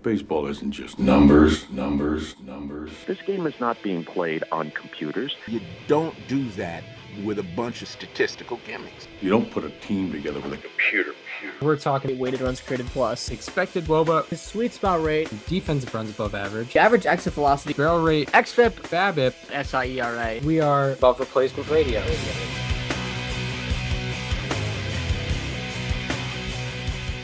Baseball isn't just numbers, numbers, numbers. This game is not being played on computers. You don't do that with a bunch of statistical gimmicks. You don't put a team together with a computer. We're talking weighted runs created plus, expected WOBA, his sweet spot rate, defensive runs above average, average exit velocity, barrel rate, xFIP, BABIP, SIERA. We are above replacement radio.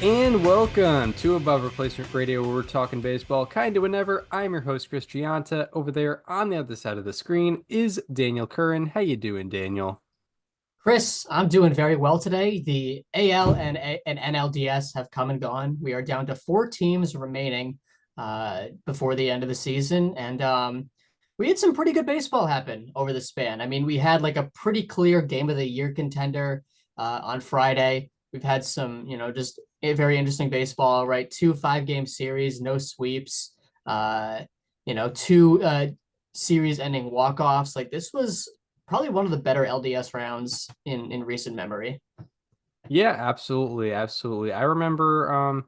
And welcome to Above Replacement Radio, where we're talking baseball kind of whenever. I'm your host, Chris Gianta. Over there on the other side of the screen is Daniel Curran. How you doing, Daniel? Chris, I'm doing very well today. The AL and NLDS have come and gone. We are down to 4 teams remaining before the end of the season. And we had some pretty good baseball happen over the span. I mean, we had like a pretty clear game of the year contender on Friday. We've had some, just a very interesting baseball, right? 2 5-game series, no sweeps, 2 series ending walk-offs. Like, this was probably one of the better LDS rounds in recent memory. Yeah, absolutely. Absolutely. I remember,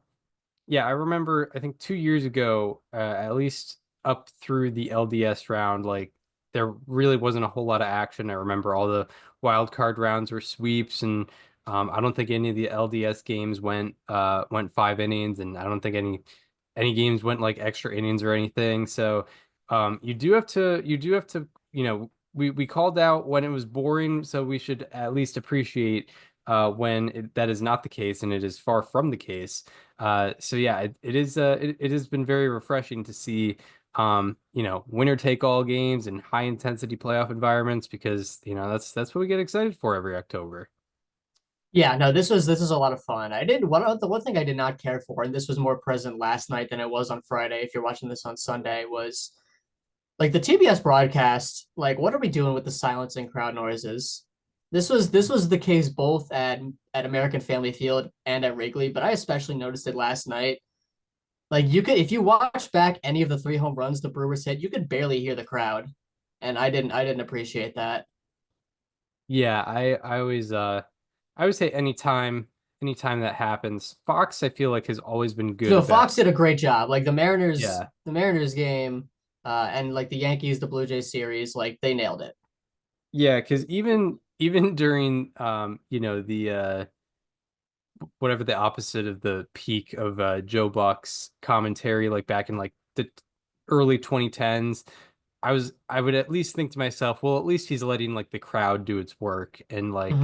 I think 2 years ago, at least up through the LDS round, like there really wasn't a whole lot of action. I remember all the wild card rounds were sweeps, and I don't think any of the LDS games went 5 innings, and I don't think any games went like extra innings or anything. So you do have to, we called out when it was boring, so we should at least appreciate when that is not the case, and it is far from the case. So yeah, it has been very refreshing to see winner take all games and high intensity playoff environments, because that's what we get excited for every October. Yeah, no, this is a lot of fun. The one thing I did not care for, and this was more present last night than it was on Friday, if you're watching this on Sunday, was like the TBS broadcast. Like, what are we doing with the silencing crowd noises? This was the case both at American Family Field and at Wrigley, but I especially noticed it last night. Like, you could, if you watch back any of the 3 home runs the Brewers hit, you could barely hear the crowd, and I didn't appreciate that. Yeah, I always say anytime that happens, Fox, I feel like, has always been good. So Fox did a great job. Like the Mariners game, and like the Yankees, the Blue Jays series, like they nailed it. Yeah, because even during the whatever the opposite of the peak of Joe Buck's commentary, like back in like the early 2010s, I would at least think to myself, well, at least he's letting like the crowd do its work, and like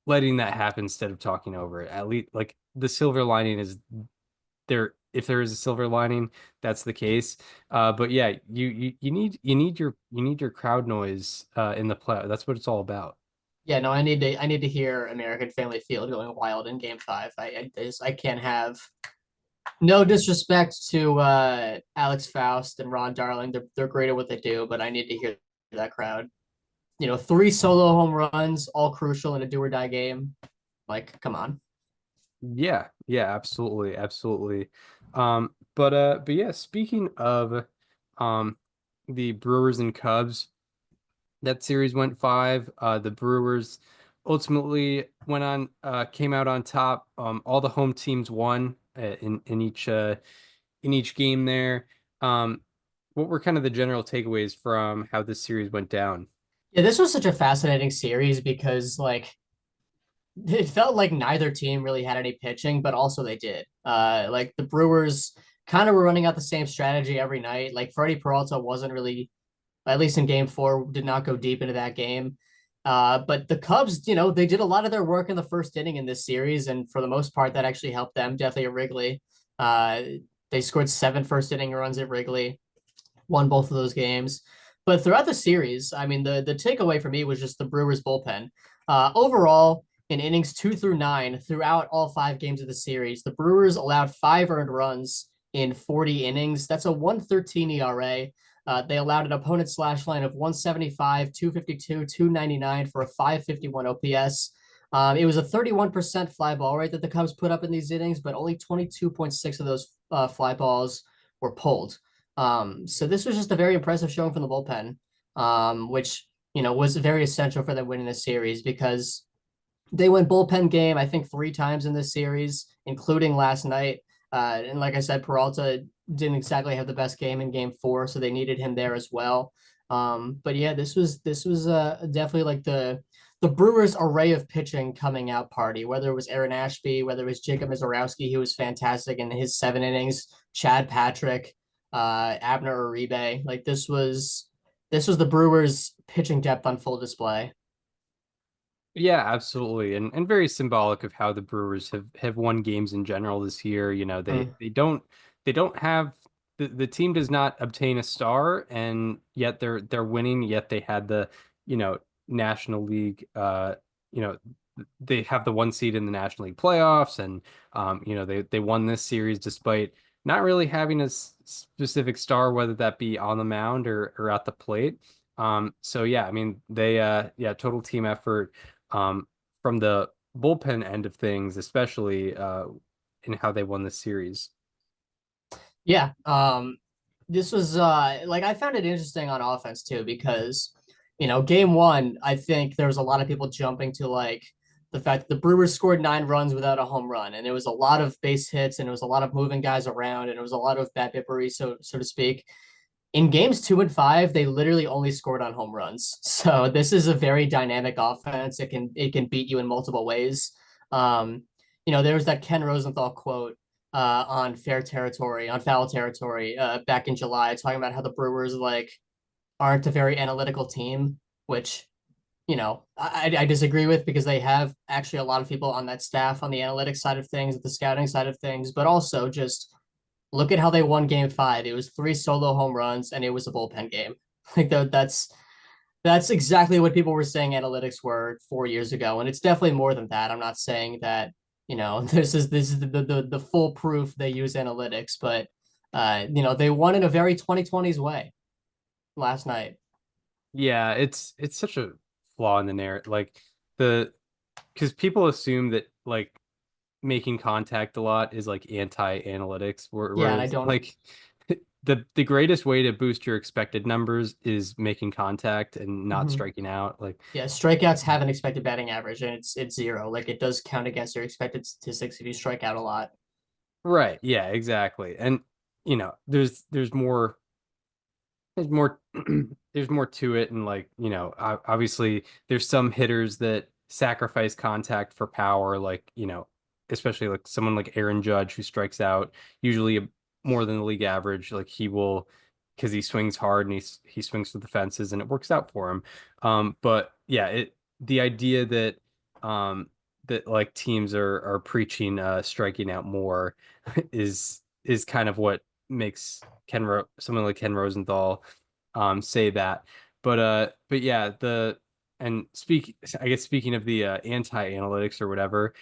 letting that happen instead of talking over it. At least, like, the silver lining is there. If there is a silver lining, that's the case. But yeah, you need your crowd noise in the play. That's what it's all about. Yeah, no, I need to hear American Family Field going wild in Game 5. I can't have, no disrespect to Alex Faust and Ron Darling. They're great at what they do, but I need to hear that crowd. 3 solo home runs, all crucial in a do or die game. Like, come on. Yeah, absolutely, absolutely. But yeah, speaking of the Brewers and Cubs, that series went 5. The Brewers ultimately came out on top. All the home teams won in each game there. What were kind of the general takeaways from how this series went down? Yeah, this was such a fascinating series because, like, it felt like neither team really had any pitching, but also they did. Like, the Brewers kind of were running out the same strategy every night. Like, Freddie Peralta wasn't really, at least in Game 4, did not go deep into that game. But the Cubs, they did a lot of their work in the first inning in this series, and for the most part, that actually helped them, definitely at Wrigley. They scored 7 first-inning runs at Wrigley, won both of those games. But throughout the series, I mean, the takeaway for me was just the Brewers bullpen. Overall, in innings 2 through 9, throughout all 5 games of the series, the Brewers allowed 5 earned runs in 40 innings. That's a 1.13 ERA. They allowed an opponent slash line of 175, 252, 299 for a 551 OPS. It was a 31% fly ball rate that the Cubs put up in these innings, but only 22.6 of those fly balls were pulled. So this was just a very impressive showing from the bullpen, which, was very essential for them winning this series, because they went bullpen game, I think, 3 times in this series, including last night. And like I said, Peralta didn't exactly have the best game in game 4, so they needed him there as well. But yeah, this was definitely like the Brewers' array of pitching coming out party, whether it was Aaron Ashby, whether it was Jacob Mizorowski, who was fantastic in his 7 innings, Chad Patrick, Abner Uribe. Like this was the Brewers' pitching depth on full display. Yeah, absolutely. And very symbolic of how the Brewers have won games in general this year. You know, Mm. they don't have the team does not obtain a star, and yet they're winning, yet they had the, you know, National League you know, they have the 1 seed in the National League playoffs, and you know, they won this series despite not really having a specific star, whether that be on the mound or at the plate. So yeah, I mean, they yeah, total team effort um, from the bullpen end of things, especially in how they won this series. Yeah. This was like I found it interesting on offense too because game 1, I think there was a lot of people jumping to like the fact that the Brewers scored 9 runs without a home run, and it was a lot of base hits, and it was a lot of moving guys around, and it was a lot of bat bippery, so to speak. In games 2 and 5, they literally only scored on home runs. So this is a very dynamic offense. It can beat you in multiple ways. Um, there was that Ken Rosenthal quote on foul territory back in July, talking about how the Brewers like aren't a very analytical team, which I disagree with because they have actually a lot of people on that staff on the analytics side of things, the scouting side of things, but also just look at how they won game 5. It was 3 solo home runs and it was a bullpen game. Like that's exactly what people were saying analytics were 4 years ago. And it's definitely more than that. I'm not saying that, this is the full proof they use analytics, but they won in a very 2020s way last night. Yeah, it's such a flaw in the narrative. Like the because people assume that like making contact a lot is like anti-analytics, Yeah, and I whereas don't. like the greatest way to boost your expected numbers is making contact and not Mhm. striking out. Like Yeah, strikeouts have an expected batting average, and it's 0. Like it does count against your expected statistics if you strike out a lot. right, yeah, exactly. And you know, there's more there's more to it, and like, you know, obviously there's some hitters that sacrifice contact for power, like, you know, especially like someone like Aaron Judge, who strikes out usually more than the league average. Like he will, because he swings hard and he swings for the fences and it works out for him. But yeah, the idea that um that like teams are preaching striking out more is kind of what makes someone like Ken Rosenthal say that. But yeah, I guess speaking of the anti-analytics or whatever,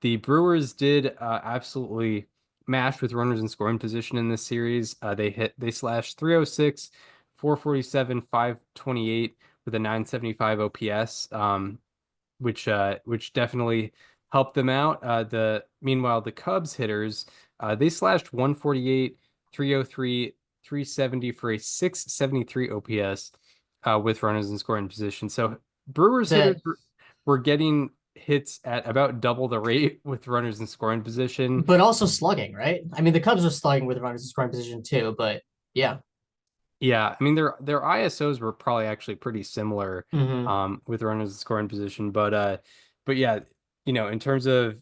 the Brewers did absolutely mash with runners in scoring position in this series. They slashed 306, 447, 528 with a 975 OPS. Which definitely helped them out. The Meanwhile, the Cubs hitters, they slashed 148, 303, 370 for a 673 OPS with runners in scoring position. So Brewers hitters That, were getting hits at about double the rate with runners in scoring position. but also slugging, right? I mean, the Cubs are slugging with runners in scoring position too, but yeah. Yeah, I mean their ISOs were probably actually pretty similar Hmm. with runners in scoring position, but yeah, you know, in terms of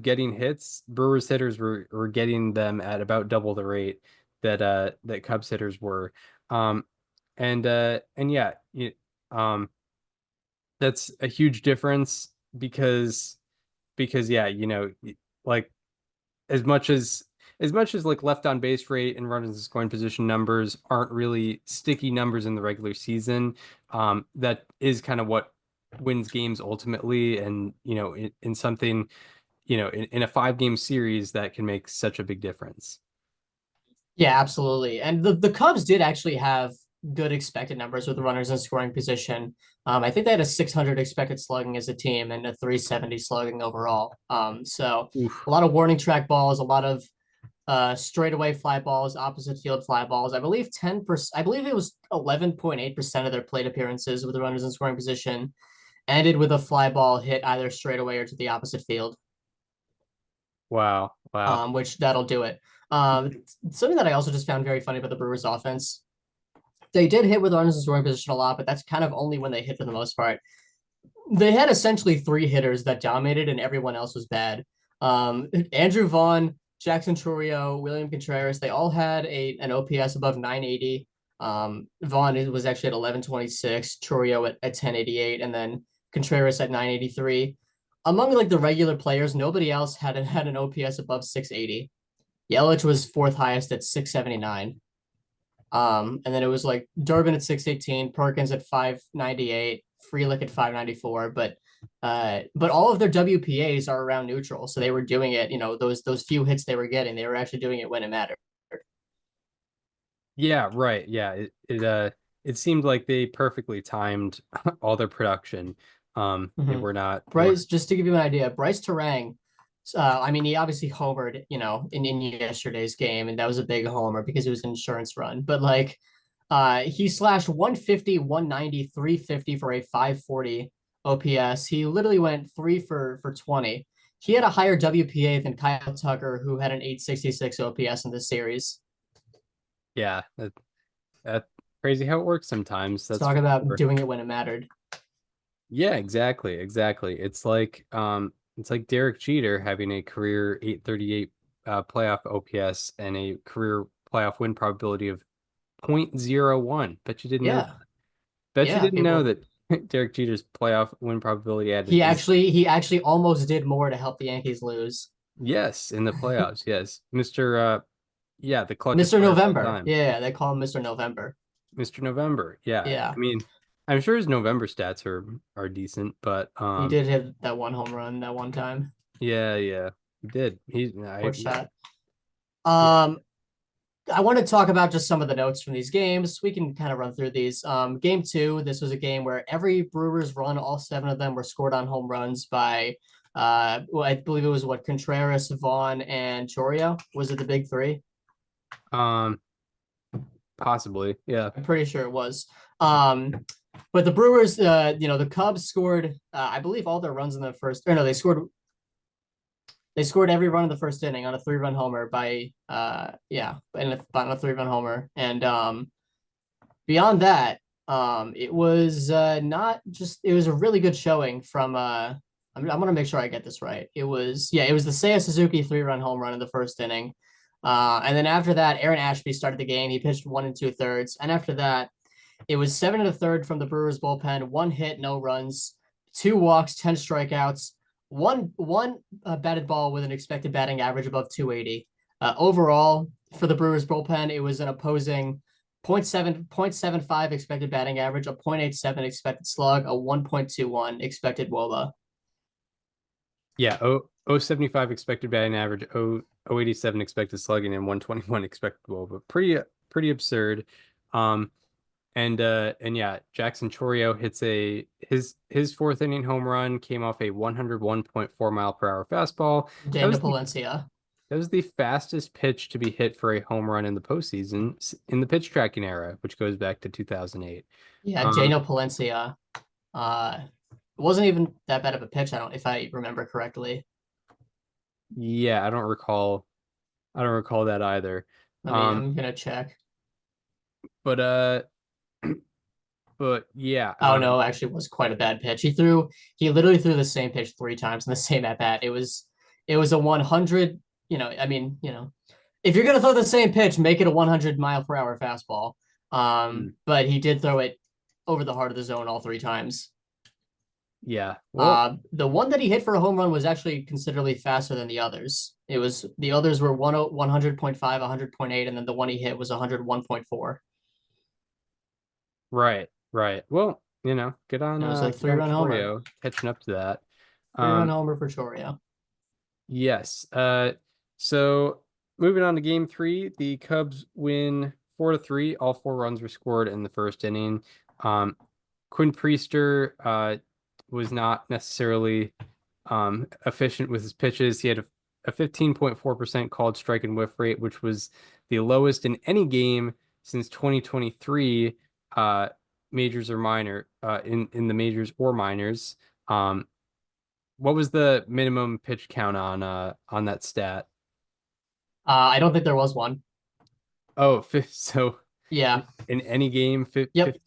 getting hits, Brewers hitters were getting them at about double the rate that Cubs hitters were. Um and yeah, that's a huge difference because yeah, you know, like as much as like left on base rate and runners in scoring position numbers aren't really sticky numbers in the regular season, that is kind of what wins games ultimately. And you know, in something, you know, in a 5 game series, that can make such a big difference. Yeah, absolutely. And the Cubs did actually have good expected numbers with runners in scoring position. I think they had a 600 expected slugging as a team and a 370 slugging overall. So a Oof. lot of warning track balls, a lot of straightaway fly balls, opposite field fly balls. I believe 10%. I believe it was 11.8% of their plate appearances with the runners in scoring position ended with a fly ball hit either straightaway or to the opposite field. Wow. Wow. which that'll do it. Something that I also just found very funny about the Brewers offense, they did hit with runners in scoring position a lot, but that's kind of only when they hit for the most part. They had essentially three hitters that dominated, and everyone else was bad. Andrew Vaughn, Jackson Chourio, William Contreras, they all had an OPS above 980. Vaughn was actually at 1126, Chourio at 1088, and then Contreras at 983. Among like the regular players, nobody else had an OPS above 680. Yelich was fourth highest at 679. And then it was like Durbin at 618, Perkins at 598, Frelick at 594. But all of their WPAs are around neutral, so they were doing it. Those few hits they were getting, they were actually doing it when it mattered. Yeah, right. Yeah, it seemed like they perfectly timed all their production. They were not they were Bryce, just to give you an idea, Bryce Terang, I mean, he obviously homered, in yesterday's game, and that was a big homer because it was an insurance run. But like, he slashed 150, 190, 350 for a 540 OPS. He literally went 3 for 20. He had a higher WPA than Kyle Tucker, who had an 866 OPS in this series. yeah, that crazy how it works sometimes. Let's That's talk for about sure. doing it when it mattered. Yeah, exactly, exactly. It's like Derek Jeter having a career 838 playoff OPS and a career playoff win probability of 0.01. Bet you didn't know. Yeah, Bet you yeah, didn't know people. that Derek Jeter's playoff win probability had He is actually almost did more to help the Yankees lose. yes in the playoffs. Yes, Mr. Yeah, the clutchest Mr. player of all November. time, Yeah, they call him Mr. November. Mr. November. Yeah, Yeah, I mean, I'm sure his November stats are decent, but he did hit that one home run that one time. yeah, yeah, he did. Torch Yeah, shot. yeah. Um, I want to talk about just some of the notes from these games. We can kind of run through these. Game two, this was a game where every Brewers run, all seven of them were scored on home runs by, well, I believe it was Contreras, Vaughn, and Chourio. Was it the big three? Um, Possibly, yeah. I'm pretty sure it was. But the Brewers, the Cubs scored, I believe, all their runs in the first. Or no, they scored every run in the first inning on a 3-run homer by on a 3-run homer. And beyond that, it was not just it was a really good showing from I'm gonna make sure I get this right. It was the Seiya Suzuki 3-run home run in the first inning. And then after that, Aaron Ashby started the game. He pitched 1 2/3. And after that, it was 7 1/3 from the Brewers bullpen, 1 hit, no runs, 2 walks, 10 strikeouts, one batted ball with an expected batting average above 280. Overall, for the Brewers bullpen, it was an opposing 0.75 expected batting average, a 0.87 expected slug, a 1.21 expected WOBA. Yeah, 0.75 expected batting average, 0.87 expected slugging, and 121 expected WOBA. Pretty absurd. And yeah, Jackson Chourio hits his fourth inning home run came off a 101.4 mile per hour fastball. That Daniel was the Palencia. that was the fastest pitch to be hit for a home run in the postseason in the pitch tracking era, which goes back to 2008. Yeah, Daniel Palencia. It wasn't even that bad of a pitch, if I remember correctly. Yeah, I don't recall that either. I'm gonna check. But but yeah, Oh no, actually, it was quite a bad pitch. He literally threw the same pitch 3 times in the same at bat. It was a 100. If you're gonna throw the same pitch, make it a 100-mile-per-hour fastball. But he did throw it over the heart of the zone all 3 times. yeah. Well, The one that he hit for a home run was actually considerably faster than the others. The others were 100.5, 100.8, and then the one he hit was 101.4. right. Well, good on It was a good on 3-run homer. Chourio catching up to that. 3-run homer for Chourio. Yes. So moving on to game three, the Cubs win 4-3. All 4 runs were scored in the first inning. Quinn Priester was not necessarily efficient with his pitches. He had a 15.4% called strike and whiff rate, which was the lowest in any game since 2023, majors or minor, in the majors or minors. What was the minimum pitch count on that stat? I don't think there was one. Oh, so Yeah. in any game, Yep.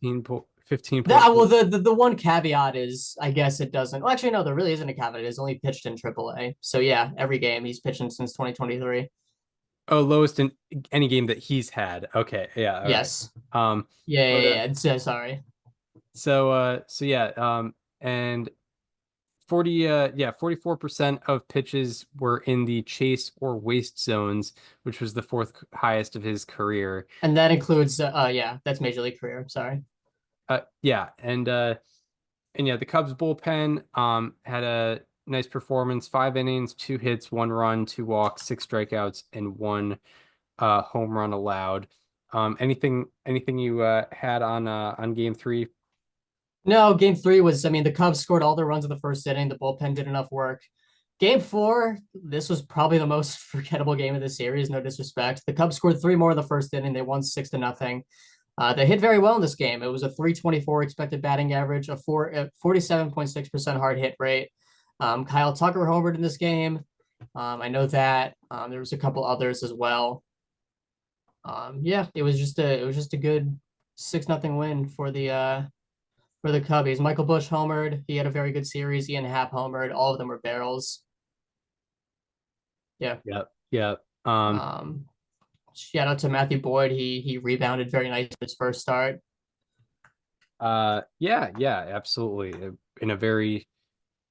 15 That, points. well, the one caveat is, I guess it doesn't. Well, actually, no, there really isn't a caveat. It's only pitched in AAA. So yeah, every game he's pitching since 2023. Oh, lowest in any game that he's had. Okay, yeah, all right. Yes. Um, Yeah, but yeah, yeah. Sorry. so yeah, and 44% of pitches were in the chase or waste zones, which was the fourth highest of his career. And that includes, yeah, that's Major League career. Sorry. Yeah, and yeah, the Cubs bullpen had a nice performance, 5 innings, 2 hits, 1 run, 2 walks, 6 strikeouts, and 1 home run allowed. Anything you had on game three? No, game three was, I mean, the Cubs scored all their runs in the first inning. The bullpen did enough work. Game four, this was probably the most forgettable game of the series, no disrespect. The Cubs scored three more in the first inning. They won 6-0. They hit very well in this game. It was a 324 expected batting average, a 47.6% hard hit rate. Kyle Tucker homered in this game. I know that. There was a couple others as well. Yeah, it was just a good 6-0 win for the Cubbies. Michael Busch homered. He had a very good series. Ian Happ homered. All of them were barrels. Yeah. Yep. Yep. Um, Shout out to Matthew Boyd. He rebounded very nice in his first start. Yeah, absolutely. In a very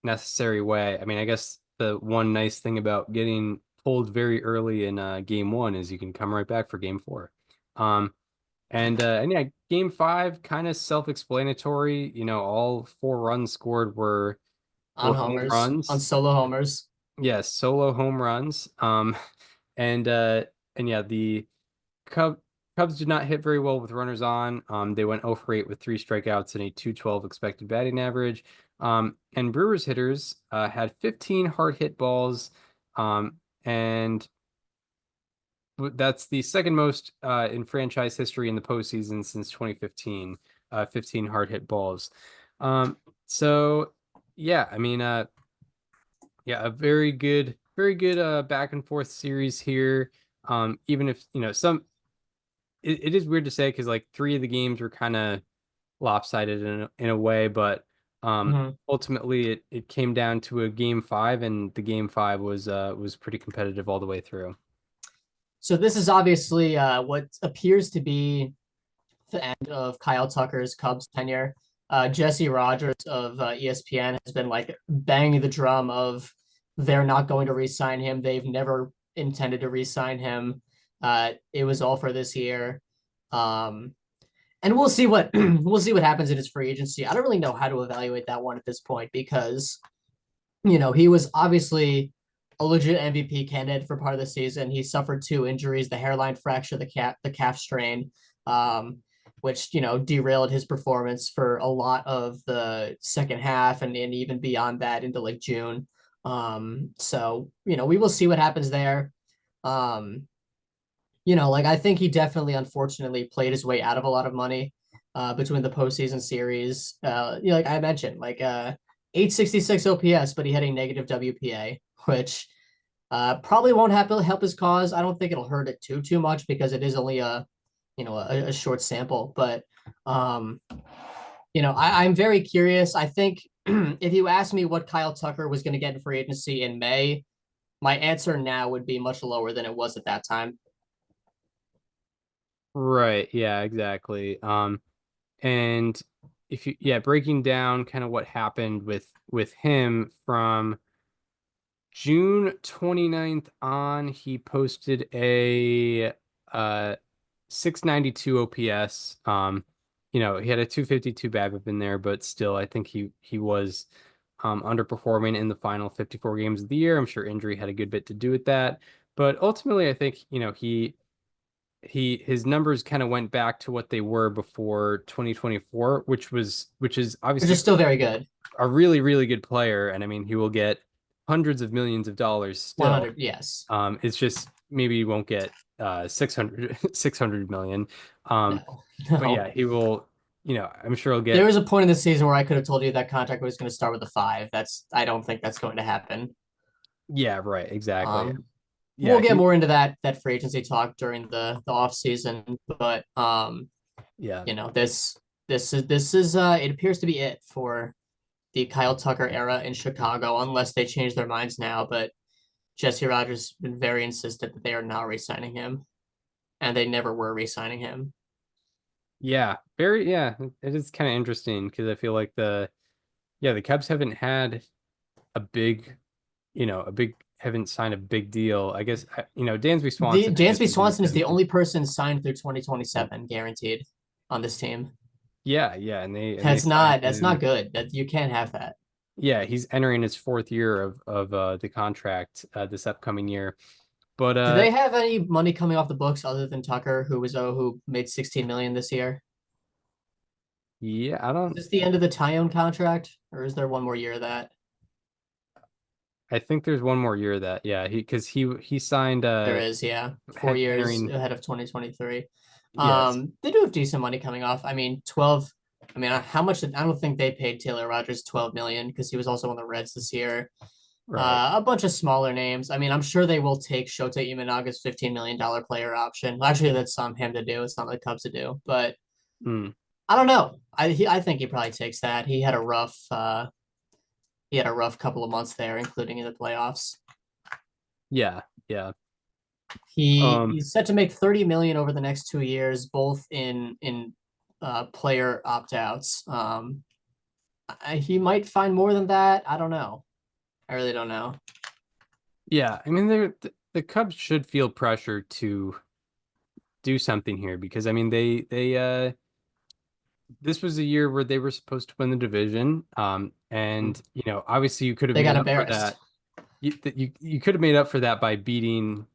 necessary way. I mean, I guess the one nice thing about getting pulled very early in game one is you can come right back for game four. And yeah, game five kind of self-explanatory. All 4 runs scored were On home homers, on runs. solo homers. Yes, solo home runs. And and yeah, the Cub Cubs did not hit very well with runners on. They went 0 for 8 with 3 strikeouts and a 212 expected batting average. And Brewers hitters had 15 hard hit balls. And that's the second most in franchise history in the postseason since 2015. 15 hard hit balls. So yeah, I mean, yeah, a very good back and forth series here. Even if it is weird to say because like 3 of the games were kind of lopsided in a way, but Mhm. ultimately it came down to a game five, and the game five was pretty competitive all the way through. So this is obviously what appears to be the end of Kyle Tucker's Cubs tenure. Jesse Rogers of ESPN has been like banging the drum of they're not going to re-sign him. They've never intended to re-sign him. It was all for this year. Um, and we'll see what we'll see what happens in his free agency. I don't really know how to evaluate that one at this point because he was obviously a legit MVP candidate for part of the season. He suffered 2 injuries: the hairline fracture, the calf strain, which derailed his performance for a lot of the second half and even beyond that into like June. So we will see what happens there. Um, like I think he definitely, unfortunately, played his way out of a lot of money between the postseason series. Like I mentioned, like 866 OPS, but he had a negative WPA, which probably won't help his cause. I don't think it'll hurt it too much because it is only a short sample. But I'm very curious. I think if you ask me what Kyle Tucker was going to get in free agency in May, my answer now would be much lower than it was at that time. Right. Yeah, exactly. And if yeah, breaking down kind of what happened with him from June 29th on, he posted a 692 OPS. He had a 252 BABIP in there, but still I think he was underperforming in the final 54 games of the year. I'm sure injury had a good bit to do with that. But ultimately I think, his numbers kind of went back to what they were before 2024, which is Which is obviously still very good. a really, really good player. And I mean, he will get hundreds of millions of dollars still. 100, yes. It's just maybe he won't get 600 million. Um, No, but no. yeah, he will, I'm sure he'll There get. was a point in the season where I could have told you that contract was going to start with a 5. I don't think that's going to happen. Yeah, right, exactly. Um, Yeah, we'll get more into that free agency talk during the off season, but yeah, this is it appears to be it for the Kyle Tucker era in Chicago, unless they change their minds now. But Jesse Rogers has been very insistent that they are not re-signing him, and they never were re-signing him. yeah, very, yeah. It is kind of interesting because I feel like the Cubs haven't had a big, haven't signed a big deal. I guess Dansby The Swanson, I guess, Dansby would be the Swanson is the exception. only person signed through 2027 guaranteed on this team. Yeah, yeah, and they That's signed not that's not him. good. That you can't have that. Yeah, he's entering his fourth year of the contract this upcoming year. But Do they have any money coming off the books other than Tucker, who made 16 million this year? yeah, I Is don't. this the end of the Tyone contract, or is there one more year of that? I think there's one more year of that. Yeah, he signed There is, yeah, 4 years entering. ahead of 2023. Yes, They do have decent money coming off. I mean, 12. I mean, how much? I don't think they paid Taylor Rogers 12 million because he was also on the Reds this year. right. A bunch of smaller names. I mean, I'm sure they will take Shota Imanaga's $15 million player option. Actually, that's on him to do. It's not the Cubs to do. But Mm, I don't know. I think he probably takes that. He had a rough couple of months there, including in the playoffs. yeah, yeah. He's set to make 30 million over the next 2 years, both in player opt outs. He might find more than that. I don't know. I really don't know. Yeah, I mean, the Cubs should feel pressure to do something here because I mean they this was a year where they were supposed to win the division, and obviously you could have They got made up for embarrassed. that. You could have made up for that by beating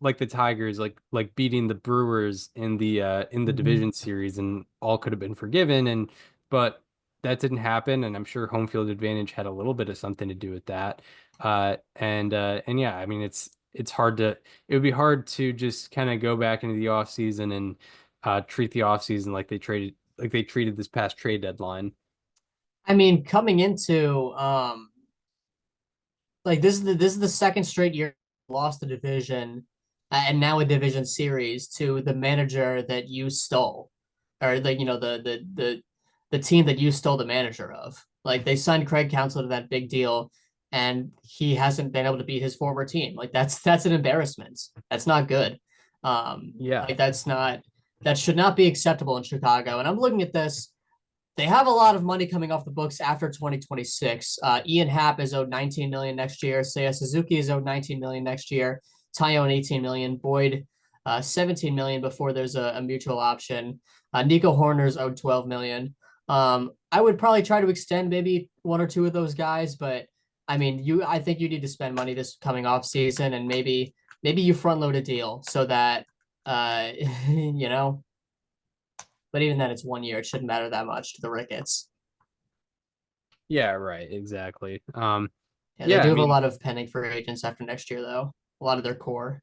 like the Tigers, like beating the Brewers in the Mhm. division series, and all could have been forgiven. And but that didn't happen, and I'm sure home field advantage had a little bit of something to do with that. And yeah, I mean it's hard to it would be hard to just kind of go back into the off season and treat the off season like they treated this past trade deadline. I mean, coming into like this is the second straight year lost the division, and now a division series to the manager that you stole, or the team that you stole the manager of. Like they signed Craig Counsell to that big deal, and he hasn't been able to beat his former team. Like that's an embarrassment. That's not good. Yeah. Like that should not be acceptable in Chicago. And I'm looking at this. They have a lot of money coming off the books after 2026. Ian Happ is owed 19 million next year. Seiya Suzuki is owed 19 million next year. Tyone 18 million. Boyd 17 million before there's a mutual option. Nico Horner's owed 12 million. I would probably try to extend maybe one or two of those guys, but I mean, I think you need to spend money this coming off season, and maybe you front load a deal so that uh, you know but even then, it's 1 year. It shouldn't matter that much to the Ricketts. Yeah, right, exactly. Yeah, they Yeah, I do have a mean, lot of pending for agents after next year, though. A lot of their core.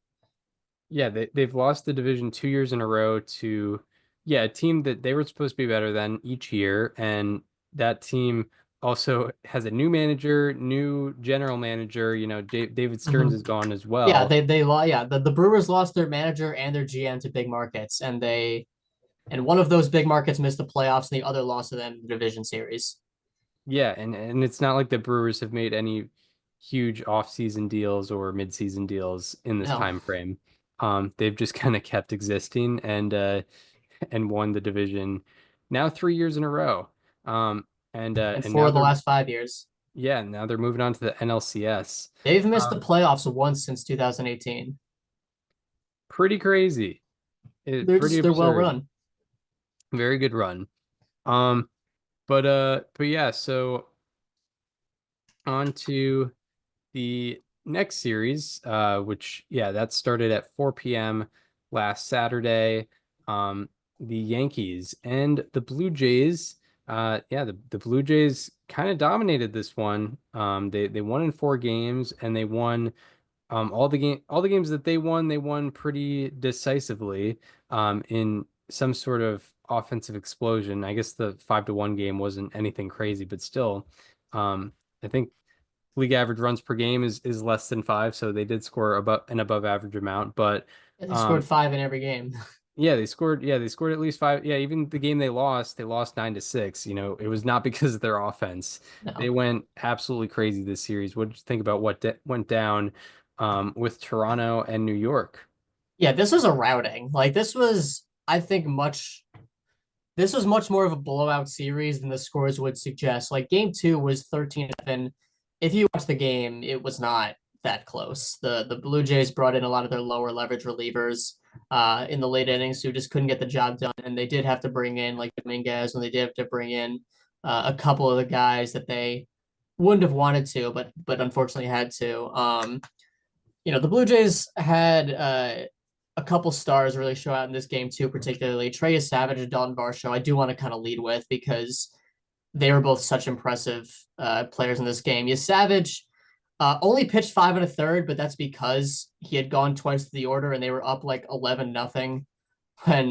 yeah, they've lost the division 2 years in a row to, yeah, a team that they were supposed to be better than each year, and that team also has a new manager, new general manager. David Stearns Mhm. is gone as Yeah, well. the Brewers lost their manager and their GM to big markets, and one of those big markets missed the playoffs, and the other lost to them in the division series. Yeah, and it's not like the Brewers have made any huge off-season deals or mid-season deals in this No, time frame. They've just kind of kept existing and won the division now 3 years in a row. and And for now the they're last 5 years, now they're moving on to the NLCS. they've missed the Um, playoffs once since 2018. Pretty crazy. Pretty They're well absurd. run. Very good run. But yeah, so on to the next series, which yeah, that started at 4 p.m. last Saturday. The Yankees and the Blue Jays. Yeah, the Blue Jays kind of dominated this one. They won in 4 games and they won all the games that they won pretty decisively. In some sort of offensive explosion. I guess the 5-1 game wasn't anything crazy, but still, I think league average runs per game is less than 5, so they did score above average amount. But And they scored 5 in every game. yeah, they scored. Yeah, they scored at least 5. Yeah, even the game they lost 9-6. You know, it was not because of their offense. They No. went absolutely crazy this series. What did you think about what went down with Toronto and New York? Yeah, this was a routing. Like this was, I think, this was much more of a blowout series than the scores would suggest. Like game two was 13-7. If you watch the game, it was not that close. The Blue Jays brought in a lot of their lower leverage relievers in the late innings who just couldn't get the job done. And they did have to bring in like Dominguez, and they did have to bring in a couple of the guys that they wouldn't have wanted to, but unfortunately had to. The Blue Jays had a couple stars really show out in this game too, particularly Trey Savage and Dalton Varsho. I do want to kind of lead with because they were both such impressive players in this game. Yeah, Savage only pitched 5 1/3, but that's because he had gone twice to the order and they were up like 11-0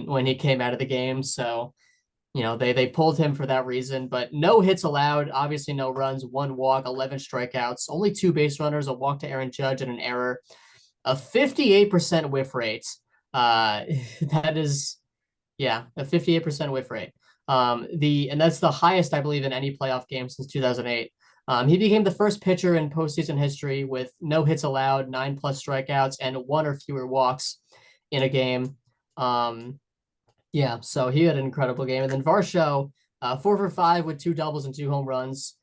when he came out of the game. So they pulled him for that reason, but no hits allowed, obviously no runs, 1 walk, 11 strikeouts, only 2 base runners, a walk to Aaron Judge and an error, a 58% whiff rate. That is, yeah, a 58% whiff rate. And that's the highest, I believe, in any playoff game since 2008. He became the first pitcher in postseason history with no hits allowed, 9+ strikeouts, and 1 or fewer walks in a game. Yeah, so he had an incredible game. And then Varsho, 4 for 5 with 2 doubles and 2 home runs.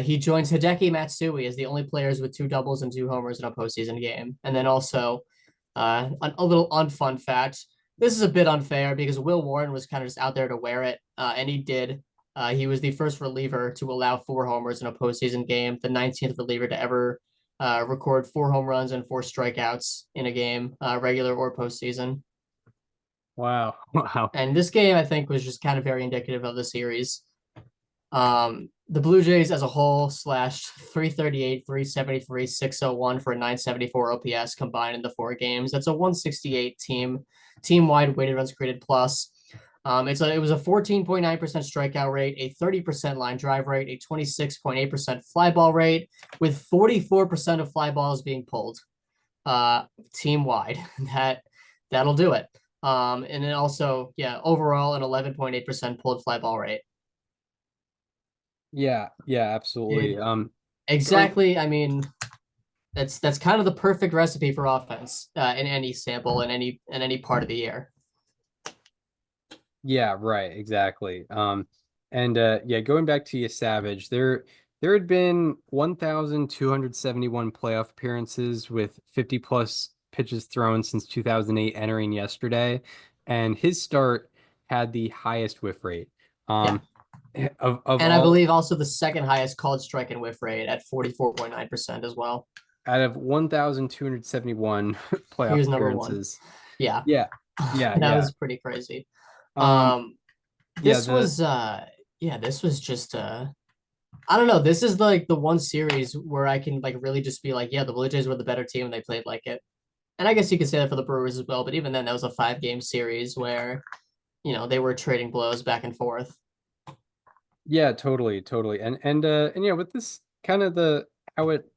He joins Hideki Matsui as the only players with 2 doubles and 2 homers in a postseason game. And then also, a little unfun fact. This is a bit unfair because Will Warren was kind of just out there to wear it, and he did. He was the first reliever to allow 4 homers in a postseason game, the 19th reliever to ever record 4 home runs and 4 strikeouts in a game, regular or postseason. Wow. Wow. And this game, I think, was just kind of very indicative of the series. The Blue Jays as a whole slashed 338, 373, 601 for a 974 OPS combined in the 4 games. That's a 168 team-wide weighted runs created plus. It was a 14.9% strikeout rate, a 30% line drive rate, a 26.8% fly ball rate, with 44% of fly balls being pulled team wide. That'll do it. And then also, yeah, overall an 11.8% pulled fly ball rate. Yeah, yeah, absolutely. Exactly. I mean, that's kind of the perfect recipe for offense in any sample in any part of the year. Yeah, right, exactly. And yeah, going back to you, Savage, there had been 1,271 playoff appearances with 50 plus pitches thrown since 2008, entering yesterday, and his start had the highest whiff rate. Yeah. Of And I all believe also the second highest called strike and whiff rate at 44.9% as well. out of 1,271 He playoff was number one. appearances. Yeah. Yeah, yeah, That yeah. was pretty crazy. Um, yeah, This was just I don't know. This is like the one series where I can like really just be like, yeah, the Blue Jays were the better team and they played like it. And I guess you could say that for the Brewers as well, but even then that was a 5 game series where, they were trading blows back and forth. yeah, totally, totally. And yeah, with this kind of the how it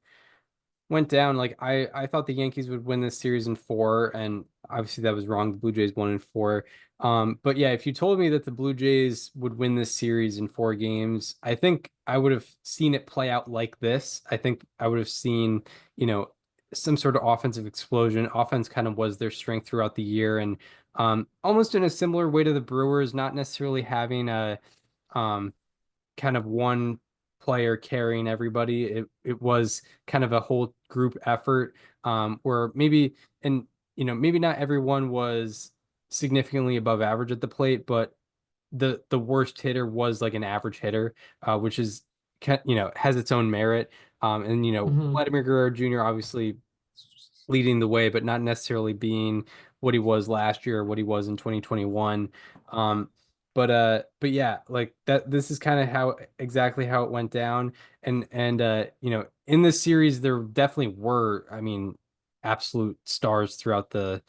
went down, like I thought the Yankees would win this series in 4, and obviously that was wrong. The Blue Jays won in 4. But yeah, if you told me that the Blue Jays would win this series in 4 games, I think I would have seen it play out like this. I think I would have seen, some sort of offensive explosion. Offense kind of was their strength throughout the year, and almost in a similar way to the Brewers, not necessarily having a um kind of one player carrying everybody. It was kind of a whole group effort, where maybe and maybe not everyone was significantly above average at the plate, but the worst hitter was like an average hitter, which is has its own merit. And Mhm. Vladimir Guerrero Jr. obviously leading the way, but not necessarily being what he was last year or what he was in 2021. But yeah, like that this is kind of how exactly how it went down. And in this series there definitely were, I mean, absolute stars throughout the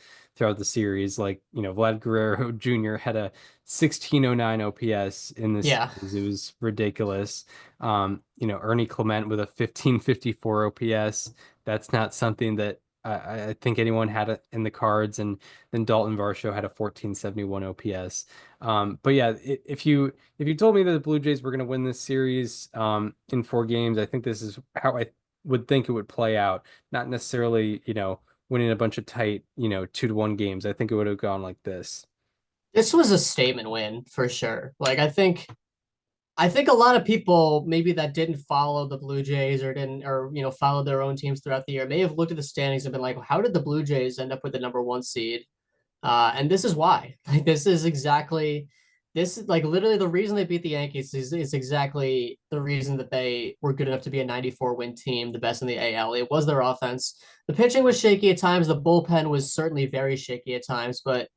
series. Like, Vlad Guerrero Jr. had a 1609 OPS in this Yeah. series. It was ridiculous. Ernie Clement with a 1554 OPS. That's not something that I think anyone had it in the cards. And then Dalton Varsho had a 1471 OPS. But yeah, if you told me that the Blue Jays were going to win this series in 4 games, I think this is how I would think it would play out. Not necessarily, winning a bunch of tight, 2-1 games. I think it would have gone like this. This was a statement win for sure. Like I think a lot of people maybe that didn't follow the Blue Jays or didn't or follow their own teams throughout the year may have looked at the standings and been like, how did the Blue Jays end up with the number 1 seed? And this is why. Like this is like literally the reason they beat the Yankees is exactly the reason that they were good enough to be a 94 win team, the best in the AL. It was their offense. The pitching was shaky at times. The bullpen was certainly very shaky at times, but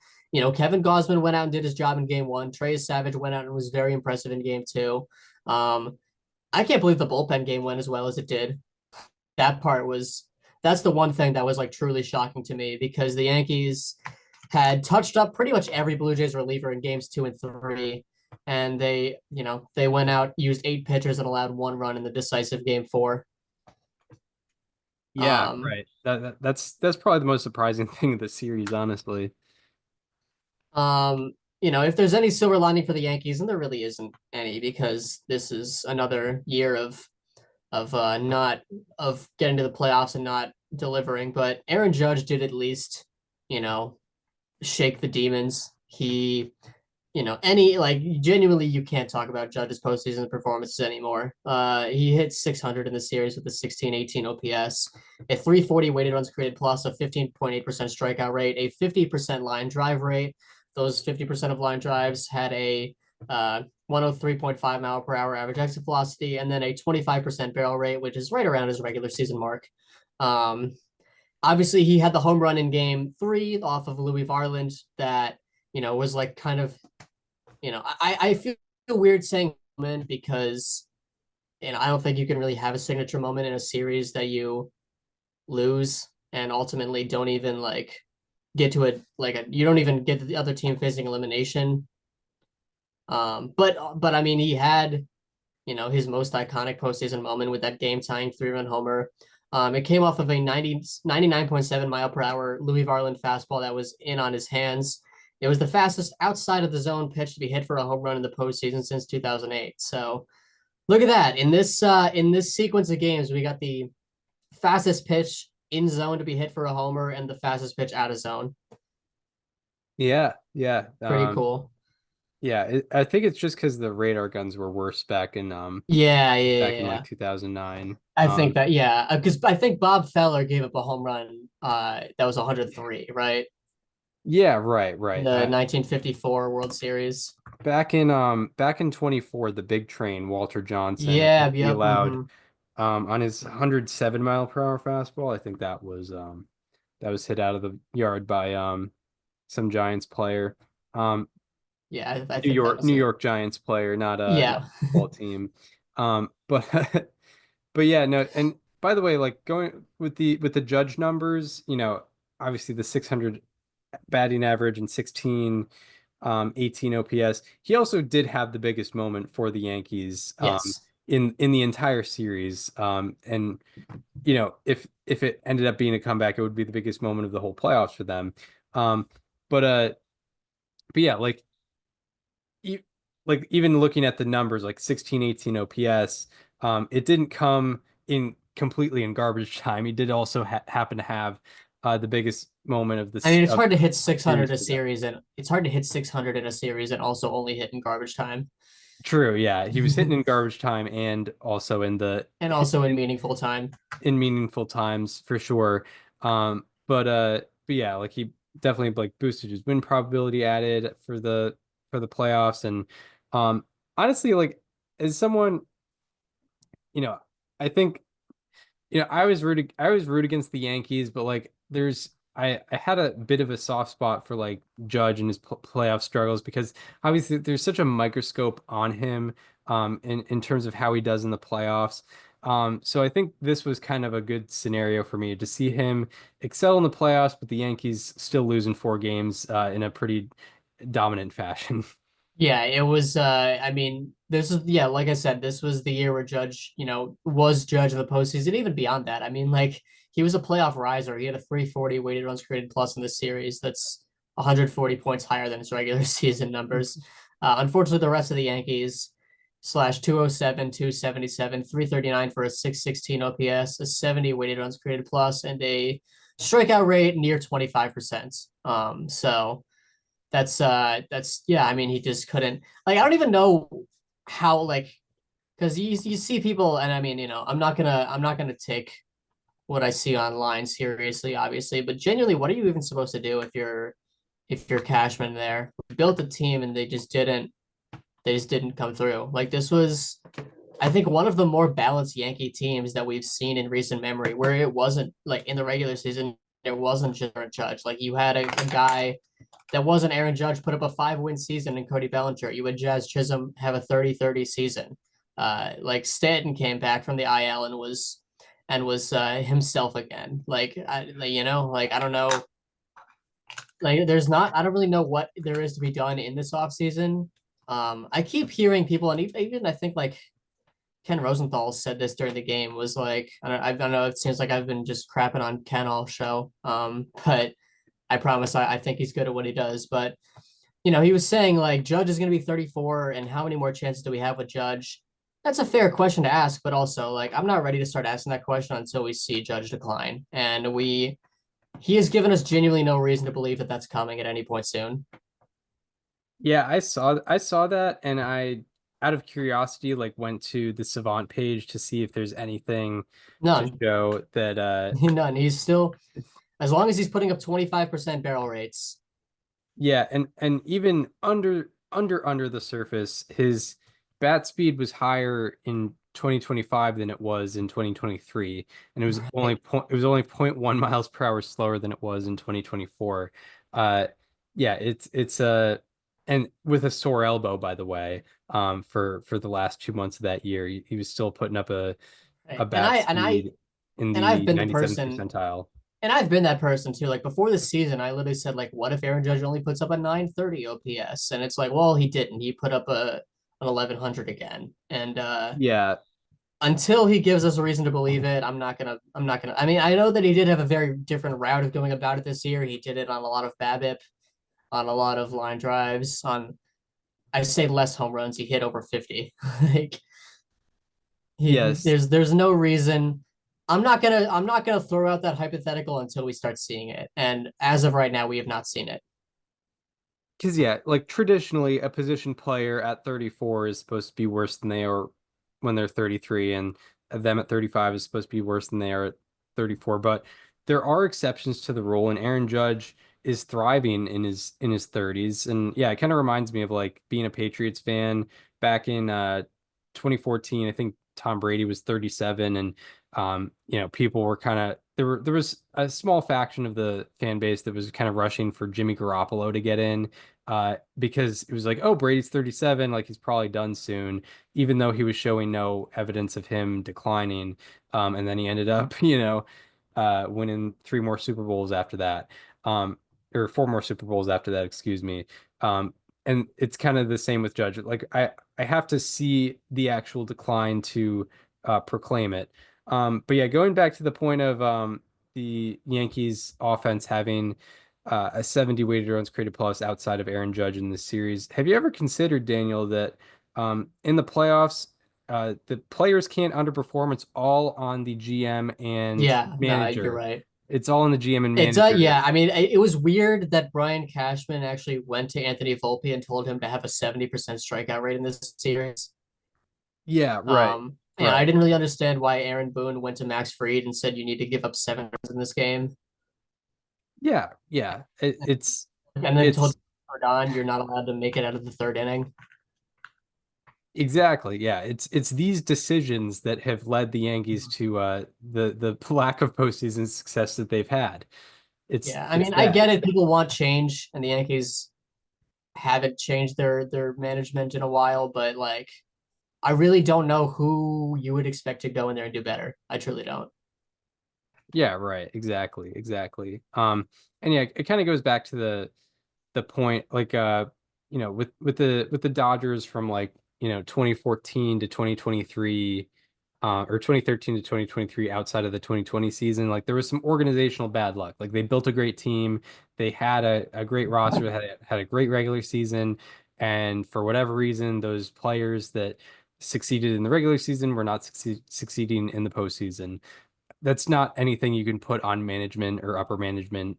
Kevin Gausman went out and did his job in game 1. Trey Savage went out and was very impressive in game 2. I can't believe the bullpen game went as well as it did. That's the one thing that was like truly shocking to me because the Yankees had touched up pretty much every Blue Jays reliever in games 2 and 3. And they went out, used 8 pitchers and allowed 1 run in the decisive game 4. Yeah, right. That's probably the most surprising thing of the series, honestly. If there's any silver lining for the Yankees, and there really isn't any, because this is another year of not of getting to the playoffs and not delivering. But Aaron Judge did at least, shake the demons. He, any like genuinely, you can't talk about Judge's postseason performances anymore. He hit 600 in the series with a 1618 OPS, a 340 weighted runs created plus, a 15.8% strikeout rate, a 50% line drive rate. Those 50% of line drives had a 103.5 mile per hour average exit velocity, and then a 25% barrel rate, which is right around his regular season mark. Obviously, he had the home run in game 3 off of Louis Varland that, was like kind of, I feel weird saying moment because, I don't think you can really have a signature moment in a series that you lose and ultimately don't even like get to it. You don't even get to the other team facing elimination. But I mean, he had, his most iconic postseason moment with that game tying 3-run homer. It came off of a 99.7 mile per hour Louis Varland fastball that was in on his hands. It was the fastest outside of the zone pitch to be hit for a home run in the postseason since 2008. So look at that. In this sequence of games, we got the fastest pitch in zone to be hit for a homer and the fastest pitch out of zone. Yeah, yeah. Pretty cool. Yeah, I think it's just because the radar guns were worse back in Yeah. like 2009. I think that, yeah, because I think Bob Feller gave up a home run that was 103, right? Yeah, right, In right. the 1954 World Series. Back in 24, the big train, Walter Johnson, Yeah, he yep. allowed on his 107 mile per hour fastball. I think that was hit out of the yard by some Giants player. Yeah, I New think that York was New it. York Giants player, not Yeah. a football team. But but yeah, no, and by the way, like going with the Judge numbers, obviously the 600 batting average and 18 OPS. He also did have the biggest moment for the Yankees Yes. in the entire series. And if it ended up being a comeback, it would be the biggest moment of the whole playoffs for them. Um, but uh, but yeah, e like even looking at the numbers, like 16, 18 OPS, it didn't come in completely in garbage time. He did also happen to have the biggest moment of I mean, it's of hard to hit the 600 series a for them. series, and it's hard to hit 600 in a series and also only hit in garbage time. True, yeah. He was hitting in garbage time and also in the And also in meaningful time. in meaningful times for sure. But yeah, like he definitely like boosted his win probability added for the playoffs. And um honestly, like as someone, you know, I think I always root against the Yankees, but like I had a bit of a soft spot for like Judge and his playoff struggles because obviously there's such a microscope on him in terms of how he does in the playoffs. So I think this was kind of a good scenario for me to see him excel in the playoffs, but the Yankees still losing 4 games in a pretty dominant fashion. Yeah, it was I mean, this is yeah, like I said, this was the year where Judge, was Judge of the postseason, even beyond that. I mean, like he was a playoff riser. He had a 340 weighted runs created plus in this series. That's 140 points higher than his regular season numbers. Unfortunately, the rest of the Yankees slash 207, 277, 339 for a 616 OPS, a 70 weighted runs created plus, and a strikeout rate near 25%. So that's yeah, I mean he just couldn't, like, I don't even know how, like, because you see people, and I mean, I'm not gonna take what I see online seriously, obviously, but genuinely, what are you even supposed to do if you're Cashman there? We built a team and they just didn't come through. Like, this was, I think, one of the more balanced Yankee teams that we've seen in recent memory, where it wasn't like in the regular season, it wasn't just a Judge. Like, you had a guy that wasn't Aaron Judge put up a 5-win season in Cody Bellinger. You had Jazz Chisholm have a 30-30 season. Like Stanton came back from the IL and was himself again. Like I don't know. Like I don't really know what there is to be done in this offseason. I keep hearing people, and even I think like Ken Rosenthal said this during the game, was like, I don't know, it seems like I've been just crapping on Ken all show. But I promise I think he's good at what he does. But, he was saying like Judge is going to be 34, and how many more chances do we have with Judge? That's a fair question to ask, but also like I'm not ready to start asking that question until we see Judge decline. And he has given us genuinely no reason to believe that that's coming at any point soon. Yeah, I saw that, and I, out of curiosity, like went to the Savant page to see if there's anything to None. show that None. He's still, as long as he's putting up 25% barrel rates. yeah, and even under the surface, his bat speed was higher in 2025 than it was in 2023, and Right. it was only 0.1 miles per hour slower than it was in 2024. Uh yeah, it's and with a sore elbow, by the way, for the last 2 months of that year, he was still putting up a Right. And I bat and I speed in and I've the been the 97th person percentile. And I've been that person too. Like before the season, I literally said, like, what if Aaron Judge only puts up a 930 OPS? And it's like, well, he didn't. He put up an 1100 again. And Yeah, until he gives us a reason to believe it, I'm not gonna. I mean, I know that he did have a very different route of going about it this year. He did it on a lot of BABIP, on a lot of line drives, on, I say, less home runs. He hit over 50. Like, yes. there's no reason. I'm not gonna throw out that hypothetical until we start seeing it. And as of right now, we have not seen it. Because yeah, like traditionally, a position player at 34 is supposed to be worse than they are when they're 33, and them at 35 is supposed to be worse than they are at 34. But there are exceptions to the rule, and Aaron Judge is thriving in his 30s. And yeah, it kind of reminds me of like being a Patriots fan back in 2014. I think Tom Brady was 37, and people were kind of there was a small faction of the fan base that was kind of rushing for Jimmy Garoppolo to get in, because it was like, oh, Brady's 37, like he's probably done soon, even though he was showing no evidence of him declining. And then he ended up, winning 3 more Super Bowls after that, or 4 more Super Bowls after that, excuse me. And it's kind of the same with Judge. Like I have to see the actual decline to proclaim it. But yeah, going back to the point of the Yankees offense having a 70 weighted runs created plus outside of Aaron Judge in this series. Have you ever considered, Daniel, that in the playoffs, the players can't underperform? It's all on the GM and Yeah, no, you're manager. right. It's all on the GM and It's manager. yeah. I mean, it was weird that Brian Cashman actually went to Anthony Volpe and told him to have a 70% strikeout rate in this series. Yeah, right. And I Right. didn't really understand why Aaron Boone went to Max Fried and said you need to give up 7 runs in this game, Yeah, yeah. and then told It's Don you're not allowed to make it out of the third inning. exactly, yeah. It's these decisions that have led the Yankees to the lack of postseason success that they've had. Yeah, I It's mean, I that. get it. People want change, and the Yankees haven't changed their management in a while, but like I really don't know who you would expect to go in there and do better. I truly don't. Yeah, right. Exactly. Exactly. And yeah, it kind of goes back to the point, like with the Dodgers from like, 2014 to 2023, or 2013 to 2023 outside of the 2020 season, like there was some organizational bad luck. Like they built a great team, they had a great roster, had a great regular season, and for whatever reason, those players that succeeded in the regular season were not succeeding in the postseason. That's not anything you can put on management or upper management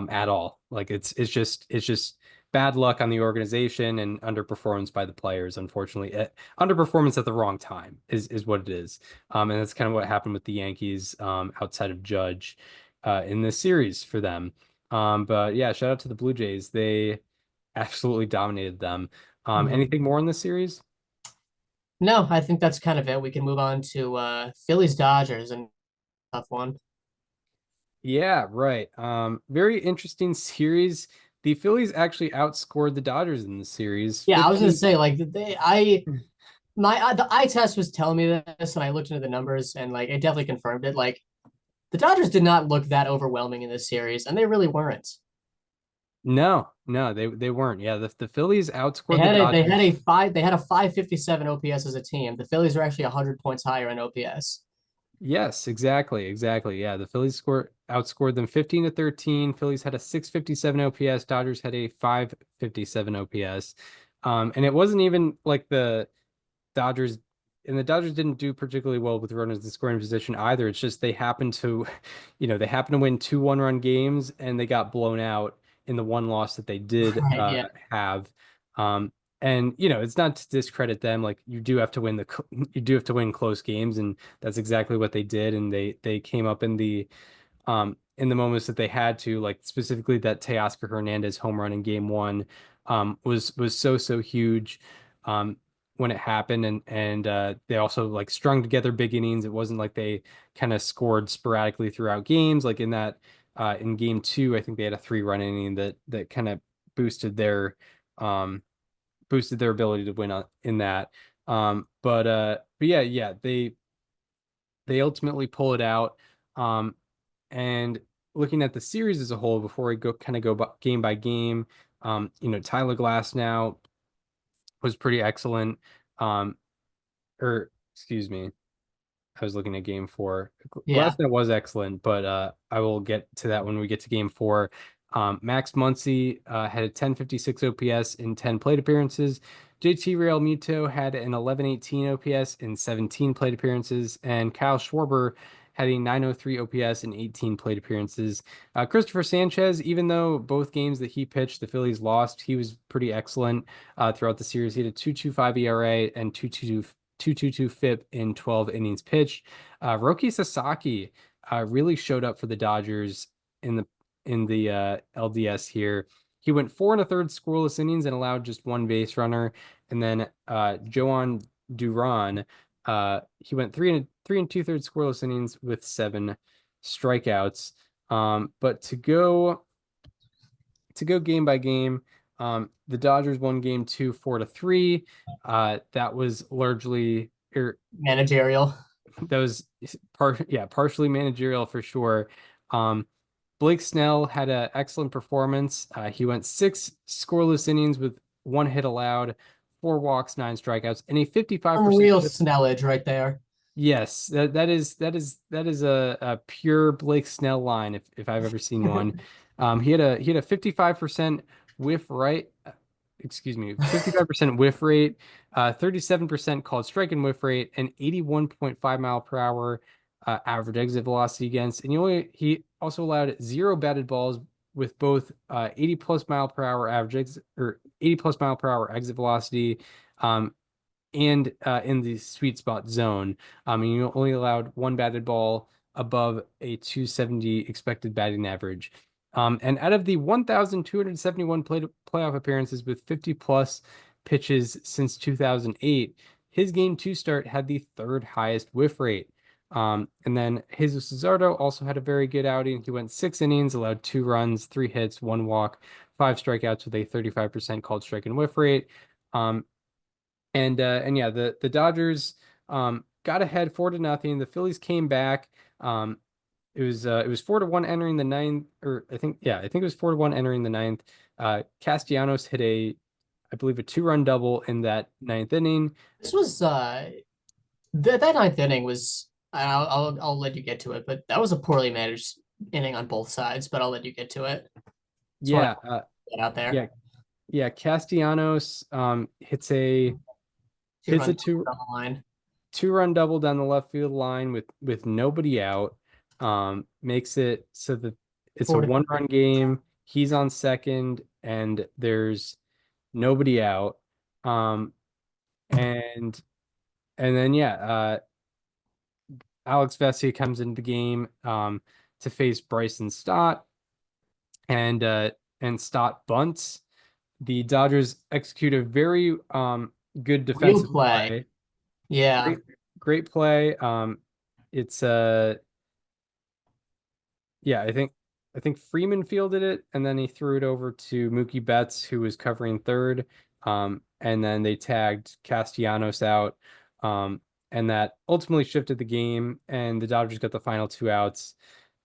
at all. Like it's just bad luck on the organization and underperformance by the players, unfortunately. Underperformance at the wrong time is what it is. And that's kind of what happened with the Yankees outside of Judge in this series for them. But yeah, shout out to the Blue Jays. They absolutely dominated them. Mhm. Anything more in this series? No, I think that's kind of it. We can move on to Phillies Dodgers and tough one. Yeah, right. Very interesting series. The Phillies actually outscored the Dodgers in the series. Yeah, I was gonna 15. say like the eye test was telling me this, and I looked into the numbers, and like it definitely confirmed it. Like the Dodgers did not look that overwhelming in this series, and they really weren't. No, no, they weren't. Yeah, the Phillies They outscored the had a they had a Dodgers. five they had a 557 OPS as a team. The Phillies are actually 100 points higher in OPS. Yes, exactly, exactly. Yeah, the Phillies outscored them 15 to 13. Phillies had a 657 OPS, Dodgers had a 557 OPS. And it wasn't even like Dodgers the Dodgers didn't do particularly well with runners in scoring position either. It's just they happened to, they happened to win two one-run games and they got blown out in the one loss that they did Right? Yeah. have. Um, and it's not to discredit them. Like you do have to win you do have to win close games, and that's exactly what they did. And they came up in the moments that they had to, like specifically that Teoscar Hernandez home run in game one was so huge um, when it happened, and they also like strung together big innings. It wasn't like they kind of scored sporadically throughout games. Like in game two, I think they had a 3-run inning that kind of boosted their um, boosted their ability to win in that. But yeah, they ultimately pull it out. Um, and looking at the series as a whole, before we go game by game, Tyler Glass now was pretty excellent. Um, or excuse me, I was looking at game four. Yeah. Glassnet was excellent, but I will get to that when we get to game four. Max Muncy had a 1056 OPS in 10 plate appearances. JT Real Muto had an 1118 OPS in 17 plate appearances, and Kyle Schwarber had a 903 OPS in 18 plate appearances. Christopher Sanchez, even though both games that he pitched, the Phillies lost, he was pretty excellent throughout the series. He had a 2.25 ERA and 2.22 FIP in 12 innings pitched. Roki Sasaki really showed up for the Dodgers in the LDS here. He went 4 1/3 scoreless innings and allowed just one base runner. And then Joan Duran, he went 3 2/3 scoreless innings with 7 strikeouts. But to go game by game, the Dodgers won game two 4-3. That was largely Managerial. that was partially managerial for sure. Um, Blake Snell had an excellent performance. He went 6 scoreless innings with 1 hit allowed, 4 walks, 9 strikeouts, and a 55% Unreal whip. Snellage right there. Yes, that is a pure Blake Snell line if I've ever seen one. He had a 55% whiff right, excuse me, 55% whiff rate, 37% called strike and whiff rate, and 81.5 mile per hour average exit velocity against. And he also allowed 0 batted balls with both 80 plus mile per hour average exit or 80 plus mile per hour exit velocity. And in the sweet spot zone. And you only allowed 1 batted ball above a 270 expected batting average. And out of the 1,271 playoff appearances with 50 plus pitches since 2008, his game two start had the third highest whiff rate. And then Jesus Luzardo also had a very good outing. He went 6 innings, allowed 2 runs, 3 hits, 1 walk, 5 strikeouts with a 35% called strike and whiff rate. Um, And yeah, the Dodgers got ahead 4-0. The Phillies came back. It was 4-1 entering the ninth, or I think it was 4-1 entering the ninth. Castellanos hit I believe a 2-run double in that ninth inning. This was that ninth inning was I'll let you get to it, but that was a poorly managed inning on both sides, but I'll let you get to it. Just want Yeah, to get out there. yeah, yeah. Castellanos Two hits a runs down the line. 2-run double down the left field line with nobody out. Makes it so that it's a 4 to 1-run game. He's on second, and there's nobody out. Um, and then Alex Vesia comes into the game to face Bryson Stott, and Stott bunts. The Dodgers execute a very good real defensive play. play. Yeah. Great play. It's yeah, I think Freeman fielded it, and then he threw it over to Mookie Betts, who was covering third. And then they tagged Castellanos out. And that ultimately shifted the game, and the Dodgers got the final 2 outs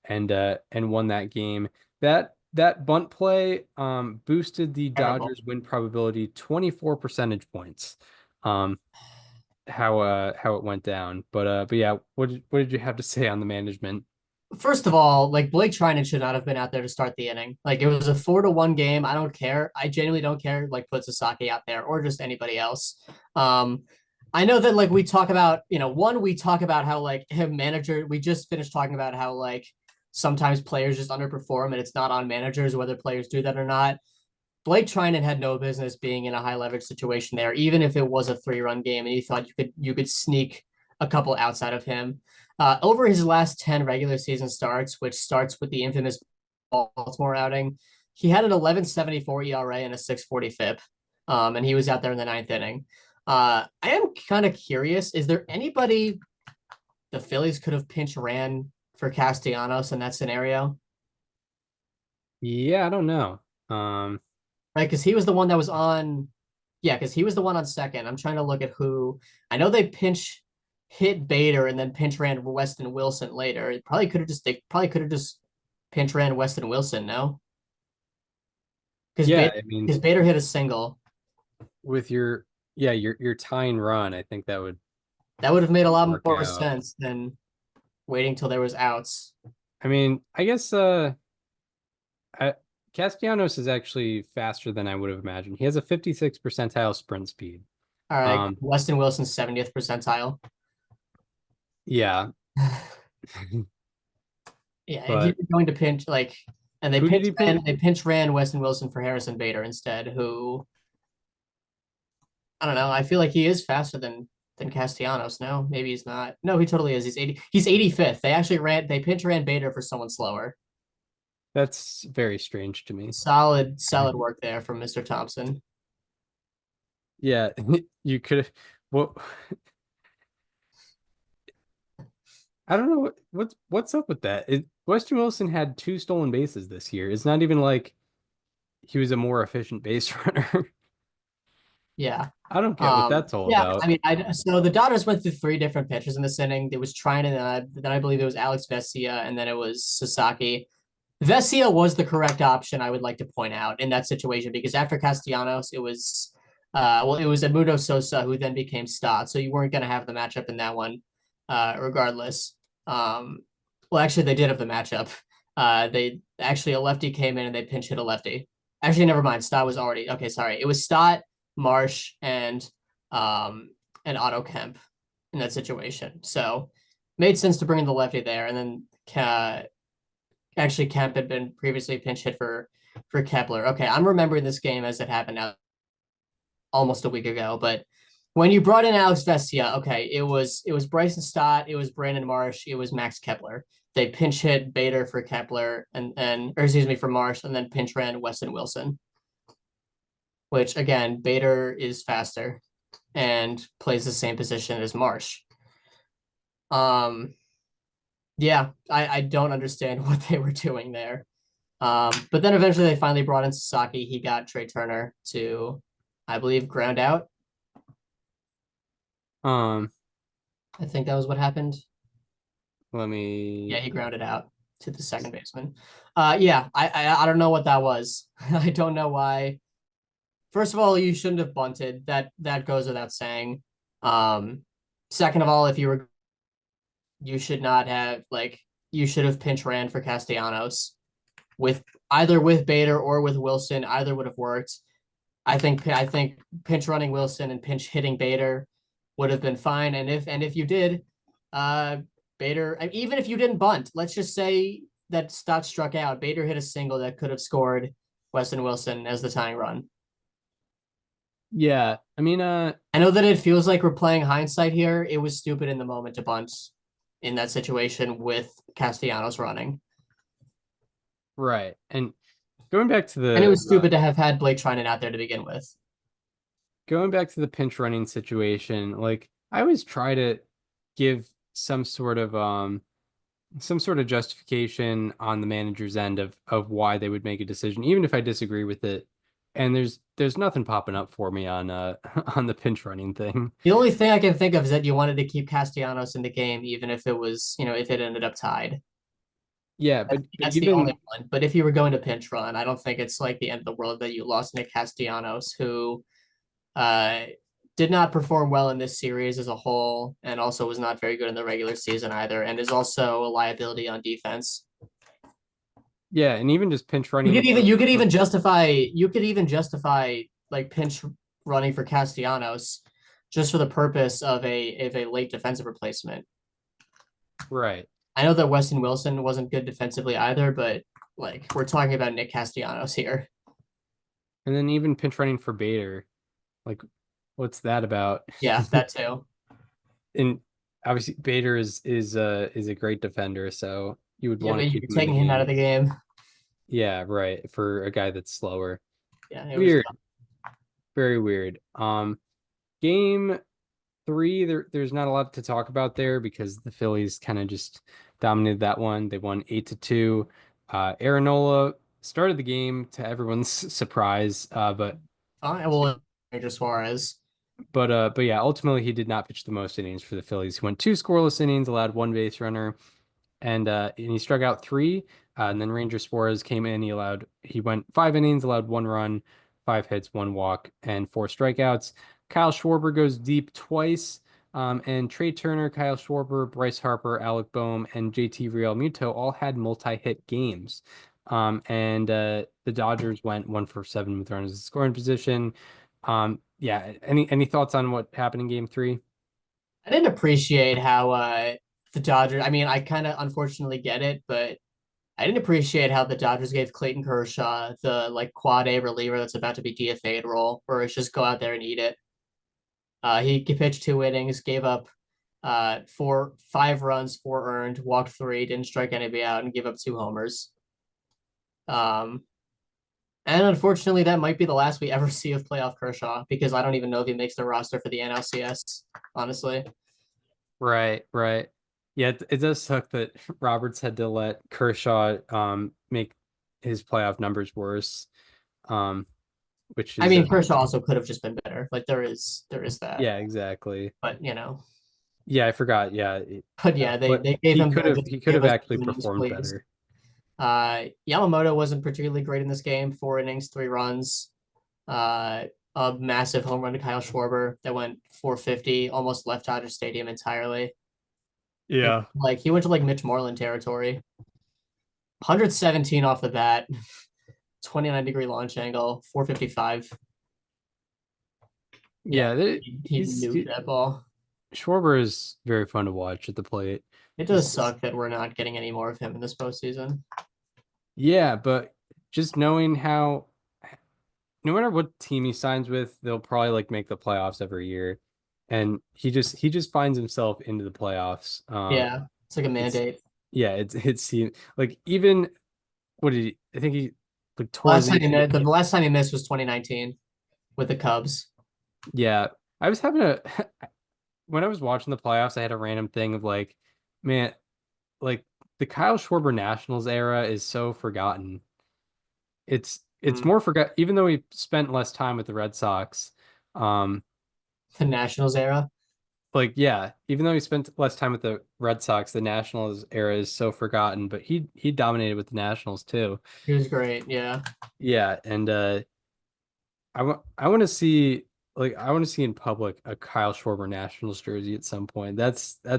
and won that game. That bunt play boosted the Terrible. Dodgers win probability 24 percentage points. How it went down. But yeah, what did you have to say on the management? First of all, like Blake Trinan should not have been out there to start the inning. Like it was a 4-1 game. I don't care. I genuinely don't care. Like put Sasaki out there or just anybody else. Um, I know that like we talk about, we talk about how like him manager. We just finished talking about how like sometimes players just underperform and it's not on managers whether players do that or not. Blake Trinan had no business being in a high leverage situation there, even if it was a 3-run game and you thought you could sneak a couple outside of him. Over his last 10 regular season starts, which starts with the infamous Baltimore outing, he had an 11.74 ERA and a 6.40 FIP, and he was out there in the ninth inning. I am kind of curious: is there anybody the Phillies could have pinch ran for Castellanos in that scenario? Yeah, I don't know. Right, because he was the one that was on. Yeah, because he was the one on second. I'm trying to look at who. I know they pinch hit Bader and then pinch ran Weston Wilson later. They probably could have just pinch ran Weston Wilson. No, because Yeah, Bader, I mean, because Bader hit a single. with your tying run, I think That would have made a lot work more out. sense than waiting till there was outs. I mean, I guess I, Castellanos is actually faster than I would have imagined. He has a 56 percentile sprint speed. All right, Um, Weston Wilson's 70th percentile. yeah, Yeah, if you're but going to pinch like, and who did he pin? they pinch ran Weston Wilson for Harrison Bader instead, who I don't know. I feel like he is faster than Castellanos. No, maybe he's not. No, he totally is. He's 85th. They pinch ran Bader for someone slower. That's very strange to me. Solid work there from Mr. Thompson. Yeah, you could. What? I don't know what's up with that. Weston Wilson had 2 stolen bases this year. It's not even like he was a more efficient base runner. Yeah. I don't get what that's all Yeah, I about. mean, so the Dodgers went through 3 different pitchers in this inning. It was Trinan, and then I believe it was Alex Vesia, and then it was Sasaki. Vesia was the correct option, I would like to point out in that situation, because after Castellanos, it was it was Edmundo Sosa who then became Stott. So you weren't going to have the matchup in that one, regardless. Well, actually, they did have the matchup. They actually a lefty came in and they pinch hit a lefty. Actually, never mind. Stott was already okay. Sorry, it was Stott, Marsh, um and Otto Kemp in that situation. So made sense to bring in the lefty there, and then actually Kemp had been previously pinch hit for Kepler. Okay, I'm remembering this game as it happened now almost a week ago, but when you brought in Alex Vesia, okay, it was Bryson Stott, it was Brandon Marsh, it was Max Kepler. They pinch hit Bader for Kepler and or excuse me for Marsh, and then pinch ran Weston Wilson, which again Bader is faster and plays the same position as Marsh. Yeah, I don't understand what they were doing there. But then eventually they finally brought in Sasaki. He got Trey Turner to, I believe, ground out. Um, I think that was what happened. let me. Yeah, he grounded out to the second baseman. Yeah, I don't know what that was. I don't know why. First of all, you shouldn't have bunted. That goes without saying. Um, Second of all, if you were, you should not have you should have pinch ran for Castellanos with either with Bader or with Wilson. Either would have worked. I think pinch running Wilson and pinch hitting Bader would have been fine. And if you did, uh, Bader, even if you didn't bunt, let's just say that Stott struck out. Bader hit a single that could have scored Weston Wilson as the tying run. Yeah, I mean, I know that it feels like we're playing hindsight here. It was stupid in the moment to bunt in that situation with Castellanos running. right. And going back to And it the was stupid to have had Blake Trinan out there to begin with. going back to the pinch running situation, like I always try to give some sort of justification on the manager's end of why they would make a decision, even if I disagree with it. And there's nothing popping up for me on on the pinch running thing. The only thing I can think of is that you wanted to keep Castellanos in the game, even if it was, if it ended up tied. Yeah, but That's the only even one. But if you were going to pinch run, I don't think it's like the end of the world that you lost Nick Castellanos, who uh, did not perform well in this series as a whole, and also was not very good in the regular season either, and is also a liability on defense. yeah, and even just pinch You running could even you could even justify like pinch running for Castellanos just for the purpose of a late defensive replacement. right. I know that Weston Wilson wasn't good defensively either, but like we're talking about Nick Castellanos here. And then even pinch running for Bader, like what's that about? Yeah, that too. And obviously Bader is a great defender, so you would Yeah, want but to you're keep him in the taking him out of game. the game. Yeah, right. For a guy that's slower. Yeah, it was Weird. dumb. Very weird. Game three, there's not a lot to talk about there because the Phillies kind of just dominated that one. They won 8-2. Aaron Nola started the game to everyone's surprise, Well, Ranger Suarez. but yeah, ultimately he did not pitch the most innings for the Phillies. He went two scoreless innings, allowed one base runner, and he struck out three. And then Ranger Suarez came in. He went 5 innings, allowed one run, 5 hits, one walk, and 4 strikeouts. Kyle Schwarber goes deep twice. And Trey Turner, Kyle Schwarber, Bryce Harper, Alec Boehm, and JT Realmuto all had multi-hit games. And the Dodgers went 1 for 7 with runners in scoring position. Yeah. Any thoughts on what happened in Game 3? I didn't appreciate how the Dodgers. I mean, I kind of unfortunately get it, but I didn't appreciate how the Dodgers gave Clayton Kershaw the like quad A reliever that's about to be DFA'd role, where it's just go out there and eat it. He pitched 2 innings, gave up 5 runs, 4 earned, walked 3, didn't strike anybody out, and gave up 2 homers. Um, and unfortunately, that might be the last we ever see of playoff Kershaw because I don't even know if he makes the roster for the NLCS. Honestly, Right, right. Yeah, it does suck that Roberts had to let Kershaw make his playoff numbers worse. Um, which I is mean Kershaw also could have just been better. Like there is that, yeah, exactly. but Yeah, I forgot. but yeah, they But they gave him the just he could give have us actually 2 innings, performed please. better. Yamamoto wasn't particularly great in this game. 4 innings, 3 runs. A massive home run to Kyle Schwarber that went 450, almost left Dodger Stadium entirely. Yeah. He went to like Mitch Moreland territory. 117 off the bat, 29-degree launch angle, 455. Yeah, Yeah, he nuked that ball. Schwarber is very fun to watch at the plate. It does Just suck that we're not getting any more of him in this postseason. yeah, but just knowing how no matter what team he signs with, they'll probably like make the playoffs every year. And he just finds himself into the playoffs. Yeah, it's like a It's mandate. yeah, it's like even what did he I think he like tore his Last time he ACL. missed, the last time he missed was 2019 with the Cubs. Yeah. I was having a when I was watching the playoffs, I had a random thing of like, man, like the Kyle Schwarber Nationals era is so forgotten. It's Mm. more forgot even though he spent less time with the Red Sox. Um The Nationals era. like yeah, even though he spent less time with the Red Sox, the Nationals era is so forgotten, but he dominated with the Nationals too. He was great. Yeah. Yeah, and I want to see I want to see in public a Kyle Schwarber Nationals jersey at some point. That's my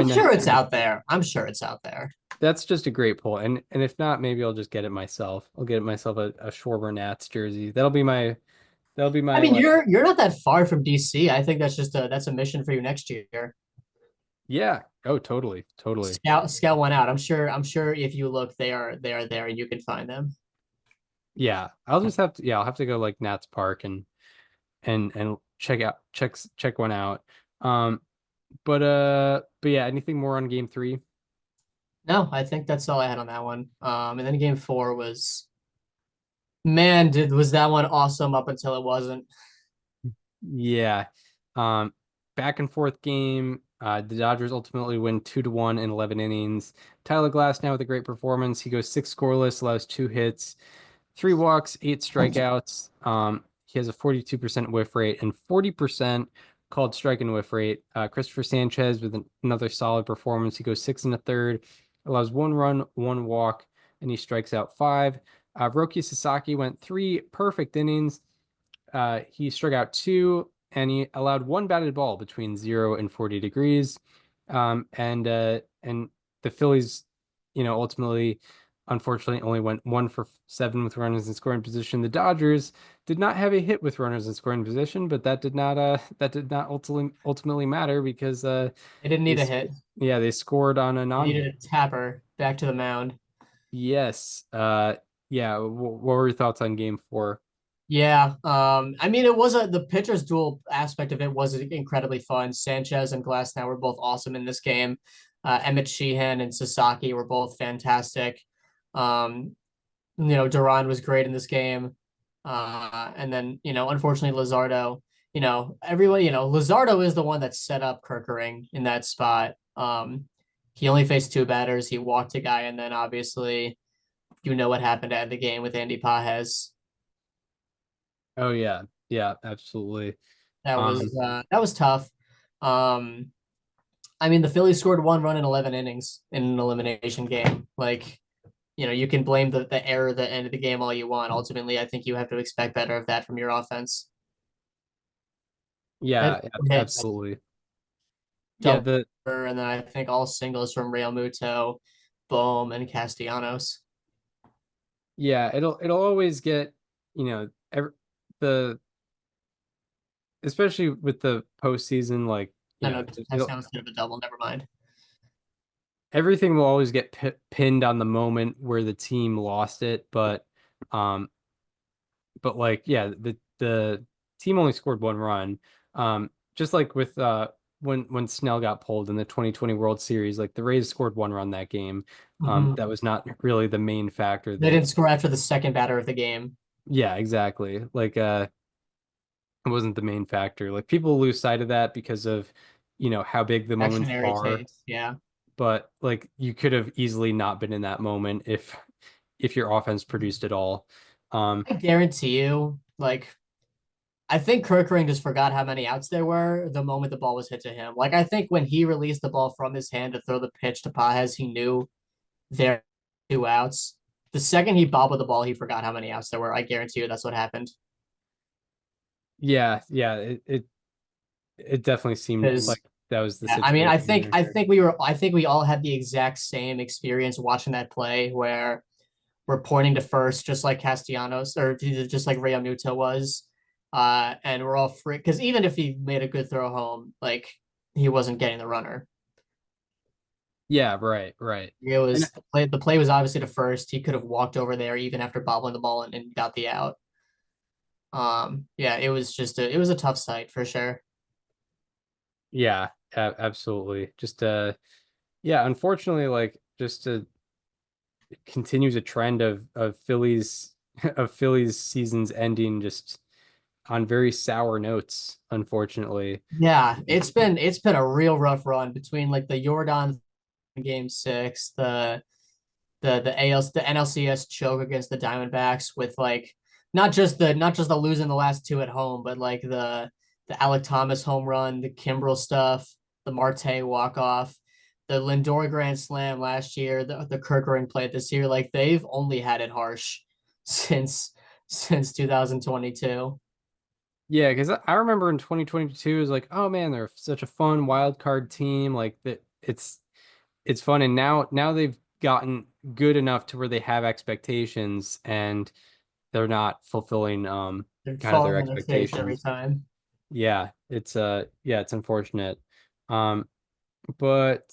I'm next sure it's dream. out there. I'm sure it's out there. That's just a great pull. And if not, maybe I'll just get it myself. I'll get myself a Schwarber Nats jersey. That'll be I my mean, like you're not that far from DC. I think that's a mission for you next year. yeah. Oh, totally. Totally. Scout one out. I'm sure if you look, they are there and you can find them. Yeah. I'll just have to I'll have to go like Nats Park and check one out. Um but yeah, anything more on game 3? No, I think that's all I had on that one. And then game four was, man, was that one awesome up until it wasn't. Yeah. Um, back and forth game. The Dodgers ultimately win 2-1 in 11 innings. Tyler Glass now with a great performance. He goes 6 scoreless, allows 2 hits, 3 walks, 8 strikeouts. He has a 42% whiff rate and 40% called strike and whiff rate. Christopher Sanchez with another solid performance. He goes 6 1/3, allows 1 run, 1 walk, and he strikes out 5. Roki Sasaki went 3 perfect innings. He struck out 2 and he allowed 1 batted ball between 0 and 40 degrees. And the Phillies, ultimately, unfortunately, only went 1 for 7 with runners in scoring position. The Dodgers did not have a hit with runners in scoring position, but that did not ultimately matter because They didn't they need a hit. they scored on a They needed non-hit. a tapper back to the mound. Yes. Yeah. What were your thoughts on game 4? Yeah. I mean, the pitcher's duel aspect of it was incredibly fun. Sanchez and Glasnow were both awesome in this game. Emmett Sheehan and Sasaki were both fantastic. Duran was great in this game. And then, unfortunately, Lizardo, everyone, Lizardo is the one that set up Kerkering in that spot. He only faced 2 batters. He walked a guy, and then obviously, what happened to end the game with Andy Pajes. Oh yeah. Yeah, absolutely. That Um, was uh, that was tough. Um, I mean, the Phillies scored 1 run in 11 innings in an elimination game. Like, you can blame the error at the end of the game all you want. Ultimately, I think you have to expect better of that from your offense. yeah, Hits, absolutely. Yeah, double, the and then I think all singles from Real Muto, Bohm, and Castellanos. yeah, it'll always get, the especially with the postseason, like, I know Castellanos did a double. Never mind. everything will always get pinned on the moment where the team lost it, um, but like, yeah, the team only scored 1 run. Just like with when Snell got pulled in the 2020 World Series, like the Rays scored 1 run that game. Mhm. That was not really the main factor They that, didn't score after the second batter of the game. yeah, exactly. Like it wasn't the main factor. Like people lose sight of that because of, how big the moments Actionary are. takes. Yeah. But like you could have easily not been in that moment if your offense produced at all. Um, I guarantee you, like, I think Kerkering just forgot how many outs there were the moment the ball was hit to him. Like, I think when he released the ball from his hand to throw the pitch to Pajes, he knew there were 2 outs. The second he bobbled the ball, he forgot how many outs there were. I guarantee you that's what happened. yeah, it definitely seemed Because like that was the yeah, I mean, situation there. I think we all had the exact same experience watching that play where we're pointing to first, just like Castellanos or just like Real Muto was. And we're all free because even if he made a good throw home, like he wasn't getting the runner. Yeah, right, right. It And was the play was obviously to first. He could have walked over there even after bobbling the ball and got the out. Yeah, it was a tough sight for sure. yeah, absolutely. Just yeah, unfortunately, like just continues a trend of Phillies of Phillies seasons ending just on very sour notes, unfortunately. Yeah, it's been a real rough run between like the Jordan game 6, the NLCS choke against the Diamondbacks with like not just the losing the last 2 at home, but like the Alec Thomas home run, the Kimbrel stuff, the Marte walk off, the Lindor grand slam last year, the Kirkering play this year. Like they've only had it harsh since 2022. Yeah, because I remember in 2022 it was like, oh man, they're such a fun wild card team. Like that, it's fun, and now they've gotten good enough to where they have expectations, and they're not fulfilling They're kind of their falling on their face every expectations. time. Yeah, it's unfortunate. Um, but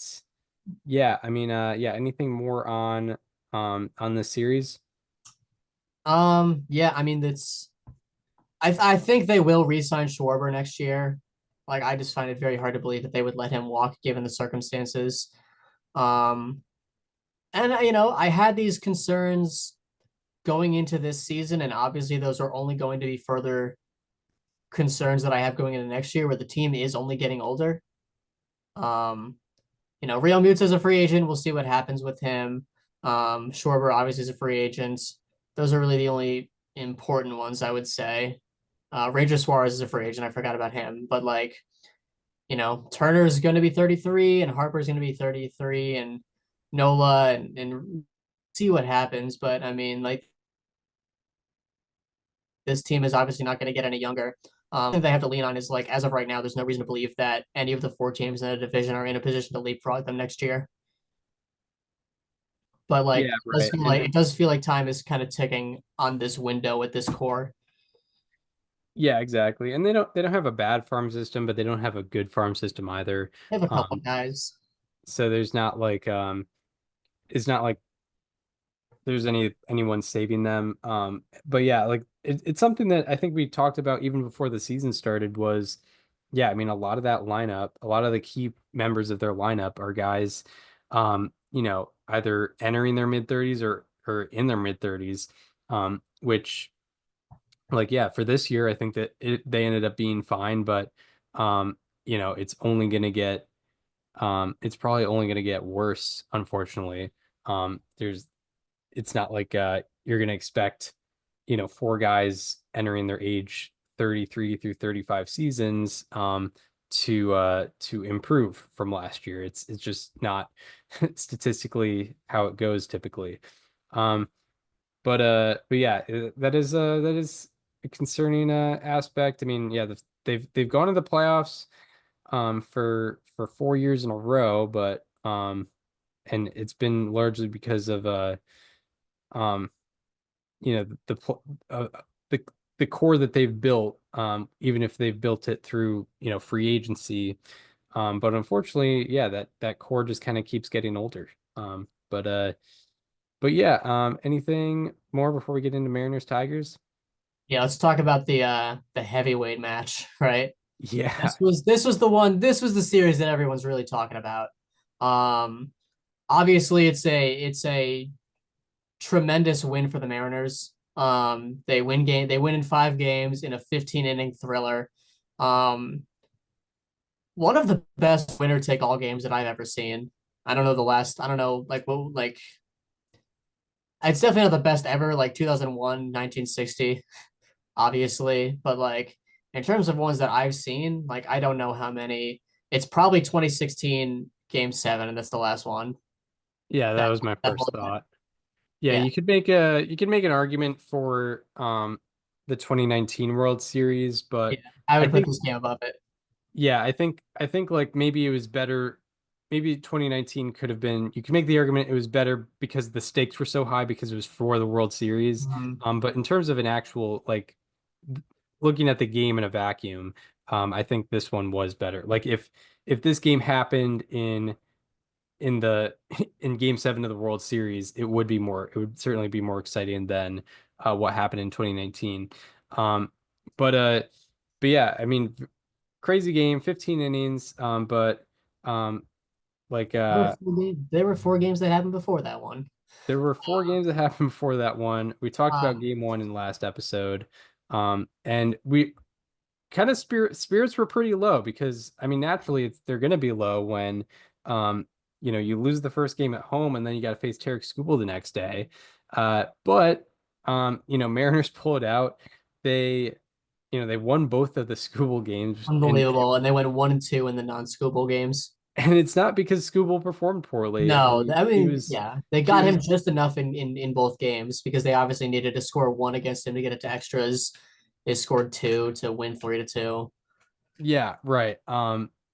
yeah, I mean, yeah, anything more on this series? Yeah, I mean that's I think they will re-sign Schwarber next year. Like I just find it very hard to believe that they would let him walk given the circumstances. Um, and I had these concerns going into this season, and obviously those are only going to be further concerns that I have going into next year, where the team is only getting older. Um, Real Mutes is a free agent. We'll see what happens with him. Schwarber obviously is a free agent. Those are really the only important ones I would say. Ranger Suarez is a free agent. I forgot about him, but like, Turner is going to be 33 and Harper is going to be 33 and Nola and see what happens. But I mean, like, this team is obviously not going to get any younger. Thing they have to lean on is like, as of right now, there's no reason to believe that any of the four teams in the division are in a position to leapfrog them next year. But like, Yeah, right. it does feel like time is kind of ticking on this window with this core. Yeah, exactly. And they don't have a bad farm system, but they don't have a good farm system either. They have a couple Um, guys. so there's not like it's not like there's anyone saving them. But yeah, like it's something that I think we talked about even before the season started was, yeah, I mean a lot of that lineup, a lot of the key members of their lineup are guys, either entering their mid 30s or in their mid 30s, which like yeah, for this year I think that they ended up being fine, but it's only gonna get it's probably only gonna get worse, unfortunately. There's it's not like you're going to expect, four guys entering their age 33 through 35 seasons to improve from last year. It's just not statistically how it goes typically. Um, but yeah, that is a concerning aspect. I mean, yeah, they've gone to the playoffs for 4 years in a row, but and it's been largely because of um the the the core that they've built, even if they've built it through free agency, but unfortunately, yeah, that core just kind of keeps getting older. But yeah, anything more before we get into Mariners Tigers? Yeah, let's talk about the heavyweight match, right? Yeah, This was the series that everyone's really talking about. Um, Obviously it's a tremendous win for the Mariners. They win in 5 games in a 15 inning thriller. Um, One of the best winner take all games that I've ever seen. I don't know, like what, like it's definitely not the best ever, like 2001, 1960, obviously, but like in terms of ones that I've seen, like I don't know how many. It's probably 2016 game 7, and that's the last one. yeah, that That was my that first whole time. thought. Yeah, Yeah. you could make an argument for the 2019 World Series, Yeah. but I I would put think this game above it. yeah, I think like maybe it was better. Maybe 2019 could have been. You can make the argument it was better because the stakes were so high because it was for the World Series. Mhm. But in terms of an actual like looking at the game in a vacuum, I think this one was better. Like if this game happened in the in Game 7 of the World Series, it would certainly be more exciting than what happened in 2019. Um, but uh, but yeah, I mean crazy game, 15 innings. But um, like There were 4 games that happened before that one. there were four games that happened before that one. We talked about Um, game one in the last episode. And we kind of spirits were pretty low because I mean naturally they're going to be low when um you lose the first game at home and then you got to face Tarek Skubal the next day. But Mariners pull it out. They they won both of the Scooball games, Unbelievable. And they went 1-2 in the non-Scooball games. and it's not because Scooball performed poorly. I No, mean, I he mean, was yeah, they he got him was just enough in both games because they obviously needed to score one against him to get it to extras. They scored two to win 3-2. Yeah, right.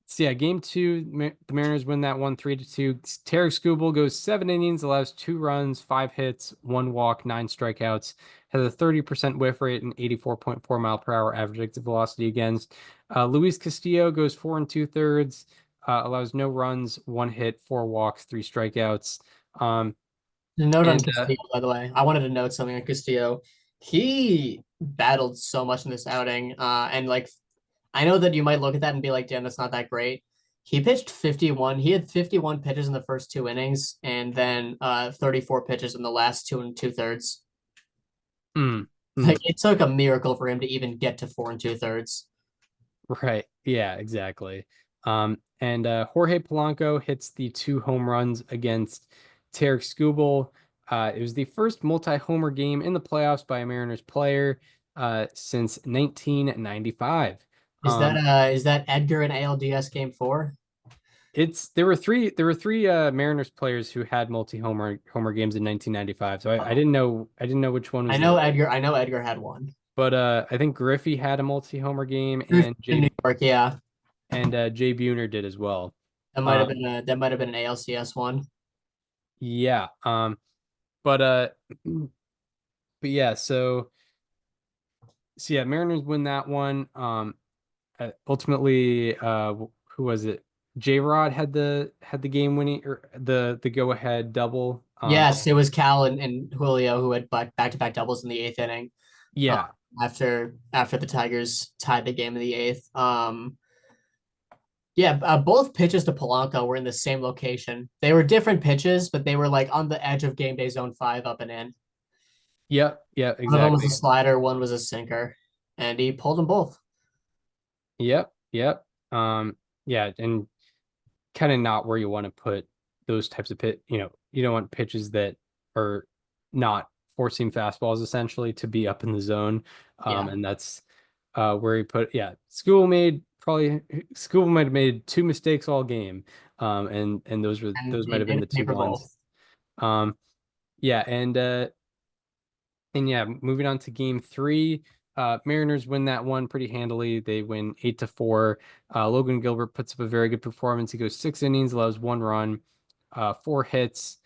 So yeah, game two, the Mariners win that one 3-2. Tarek Skubal goes 7 innings, allows 2 runs, 5 hits, 1 walk, 9 strikeouts, has a 30% whiff rate and 84.4 mph average exit velocity against. Luis Castillo goes 4 2/3, allows no runs, 1 hit, 4 walks, 3 strikeouts. The note on And Castillo, by the way, I wanted to note something on Castillo. He battled so much in this outing, and like I know that you might look at that and be like, damn, that's not that great. He pitched 51. He had 51 pitches in the first 2 innings and then 34 pitches in the last 2 2/3. mm, Like mm. it took a miracle for him to even get to 4 2/3. Right. Yeah, exactly. And Jorge Polanco hits the 2 home runs against Tarek Skubal. It was the first multi-homer game in the playoffs by a Mariners player since 1995. Is that Edgar in ALDS game 4? There were three Mariners players who had multi-homer games in 1995. So I didn't know which one was the, I know Edgar had one. but I think Griffey had a multi-homer game In and New York, yeah. Jay Buhner did as well. That might have been an ALCS one. Yeah. But but yeah, so yeah, Mariners win that one. Ultimately, who was it? J-Rod had the game winning or the go ahead double. Yes, it was Cal and Julio who had back-to-back doubles in the eighth inning. Uh, Yeah. after the Tigers tied the game in the eighth. Yeah, both pitches to Polanco were in the same location. They were different pitches, but they were like on the edge of game day zone 5 up and in. Yep, yeah, One of them was a exactly. slider, one was a sinker, and he pulled them both. Yep, yep. Yeah, and kind of not where you want to put those types of you don't want pitches that are not four-seam fastballs essentially to be up in the zone. Yeah, And that's where he put, yeah, School might have made 2 mistakes all game. And and those he might have been made the it pay two for ones. both. Um, yeah, and yeah, moving on to game three. Mariners win that one pretty handily. They win 8-4. Logan Gilbert puts up a very good performance. He goes 6 innings, allows 1 run, 4 hits,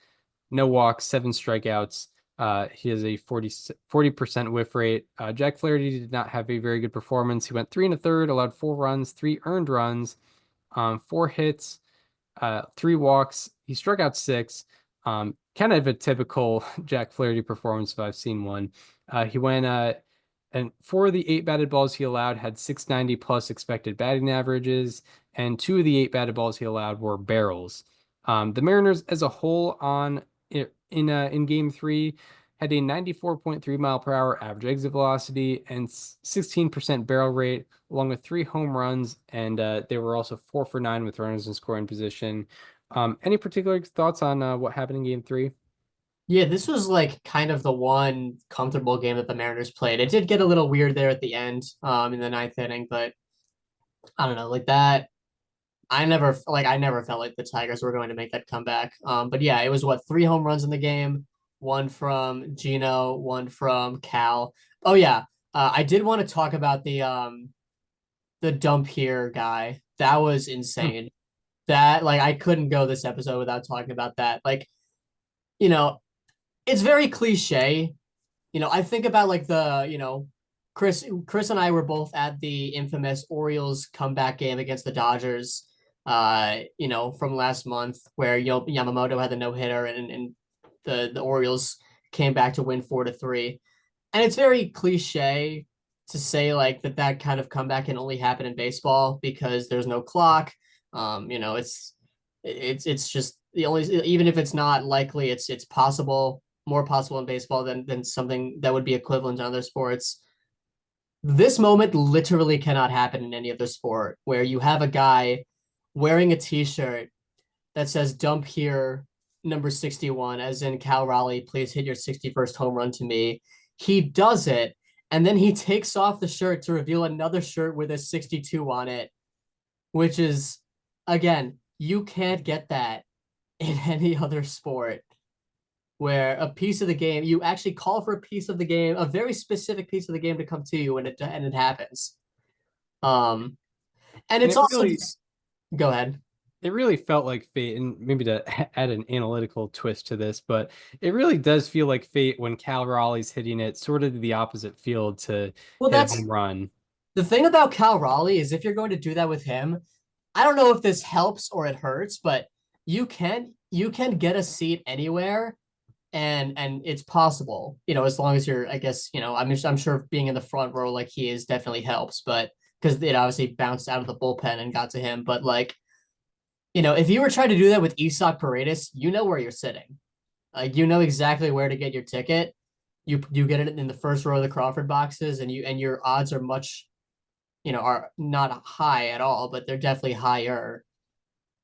no walks, 7 strikeouts. He has a 40% whiff rate. Jack Flaherty did not have a very good performance. He went 3 1/3, allowed 4 runs, 3 earned runs, 4 hits, 3 walks. He struck out 6. Kind of a typical Jack Flaherty performance if I've seen one. He went and 4 of the 8 batted balls he allowed had 690 plus expected batting averages, and 2 of the 8 batted balls he allowed were barrels. The Mariners as a whole in game three had a 94.3 mph average exit velocity and 16% barrel rate, along with 3 home runs, and they were also 4 for 9 with runners in scoring position. Any particular thoughts on what happened in game three? Yeah, this was like kind of the one comfortable game that the Mariners played. It did get a little weird there at the end, in the ninth inning, but I don't know, like that. I never felt like the Tigers were going to make that comeback. But yeah, it was what 3 home runs in the game, one from Gino, one from Cal. Oh yeah, I did want to talk about the dump here guy. That was Hmm. insane. That like I couldn't go this episode without talking about that. Like you know, it's very cliche. I think about like Chris and I were both at the infamous Orioles comeback game against the Dodgers, from last month where Yamamoto had the no-hitter and the Orioles came back to win 4-3. And it's very cliche to say like that kind of comeback can only happen in baseball because there's no clock. It's just the only even if it's not likely, it's possible, more possible in baseball than something that would be equivalent to other sports. This moment literally cannot happen in any other sport where you have a guy wearing a t-shirt that says dump here number 61, as in Cal Raleigh, please hit your 61st home run to me. He does it, and then he takes off the shirt to reveal another shirt with a 62 on it, which is, again, you can't get that in any other sport where a piece of the game, you actually call for a piece of the game, a very specific piece of the game to come to you, and it happens. Um, and And it's also just, go ahead. it really felt like fate, and maybe to add an analytical twist to this, but it really does feel like fate when Cal Raleigh's hitting it sort of the opposite field to Well, hit a that's home run. the thing about Cal Raleigh is if you're going to do that with him, I don't know if this helps or it hurts, but you can get a seat anywhere, and it's possible, as long as you're, I guess, I'm sure being in the front row like he is definitely helps, but because it obviously bounced out of the bullpen and got to him. But like, if you were trying to do that with Isak Paredes, you know where you're sitting. Like you know exactly where to get your ticket. You get it in the first row of the Crawford boxes, and your odds are much, are not high at all, but they're definitely higher.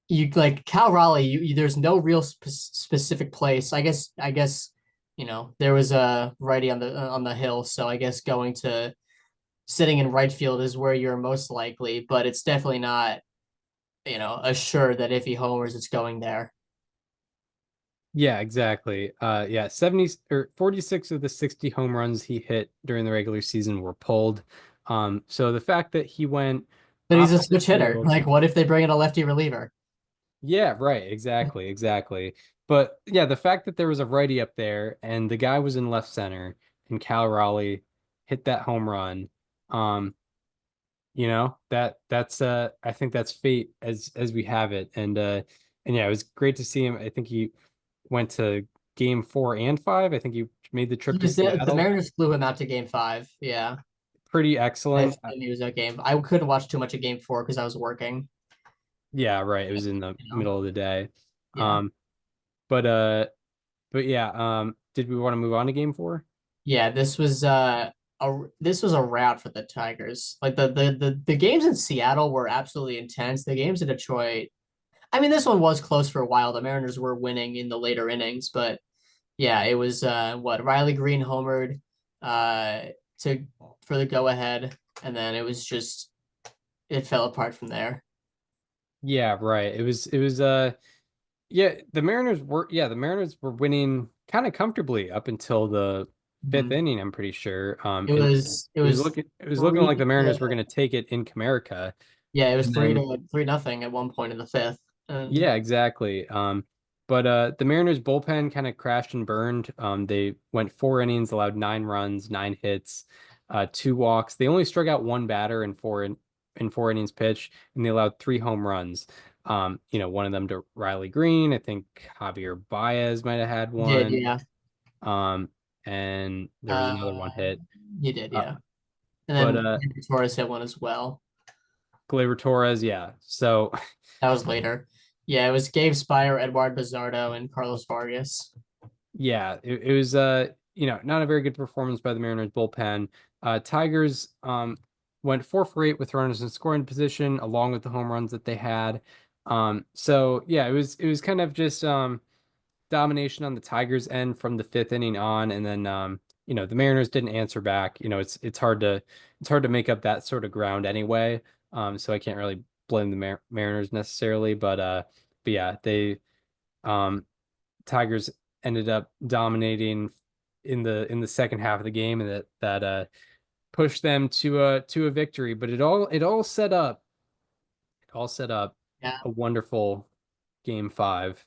You like Cal Raleigh, there's no real specific place. I guess, there was a righty on the hill, so I guess going to sitting in right field is where you're most likely, but it's definitely not, assured that if he homers, it's going there. Yeah, exactly. Yeah, 70 or 46 of the 60 home runs he hit during the regular season were pulled. So the fact that he went But he's a opposite switch hitter. field. Like, what if they bring in a lefty reliever? Yeah, right. Exactly. Exactly. But yeah, the fact that there was a righty up there and the guy was in left center and Cal Raleigh hit that home run. Um, that's I think that's fate as we have it. And yeah, it was great to see him. I think he went to game 4 and 5. I think he made the trip to The Seattle. Mariners flew him out to game 5. Yeah. Pretty And excellent. he was at game. I couldn't watch too much of game 4 because I was working. Yeah, right. It was in the You know. middle of the day. Yeah. Um, but yeah, did we want to move on to game 4? Yeah, this was a rout for the Tigers. Like the games in Seattle were absolutely intense. The games in Detroit, I mean, this one was close for a while. The Mariners were winning in the later innings, but yeah, it was what Riley Green homered uh to for the go ahead, and then it fell apart from there. Yeah, right. It was yeah, the Mariners were winning kind of comfortably up until the fifth Mhm. inning, I'm pretty sure. It And was it was it was looking like the three Mariners were to going to take it in Comerica. yeah, it was And three then to three nothing at one point in the fifth. And yeah, exactly. But the Mariners bullpen kind of crashed and burned. They went 4 innings, allowed 9 runs, 9 hits, 2 walks. They only struck out one batter in 4 innings pitch, and they allowed 3 home runs. One of them to Riley Green. I think Javier Baez might have had did, one. yeah. Um, and there was Uh another one hit. you did, Uh, yeah. And but then Torres hit one as well. Gleyber Torres, yeah. So That was later. Yeah, it was Gabe Spire, Eduard Bazardo, and Carlos Vargas. yeah, it was not a very good performance by the Mariners bullpen. Tigers went 4 for 8 with runners in scoring position, along with the home runs that they had. So yeah, it was kind of just domination on the Tigers end from the fifth inning on, and then the Mariners didn't answer back. It's hard to make up that sort of ground anyway. So I can't really blame the Mariners necessarily, but yeah, they um Tigers ended up dominating in the second half of the game, and that pushed them to a victory. But it all set up Yeah, a wonderful game 5.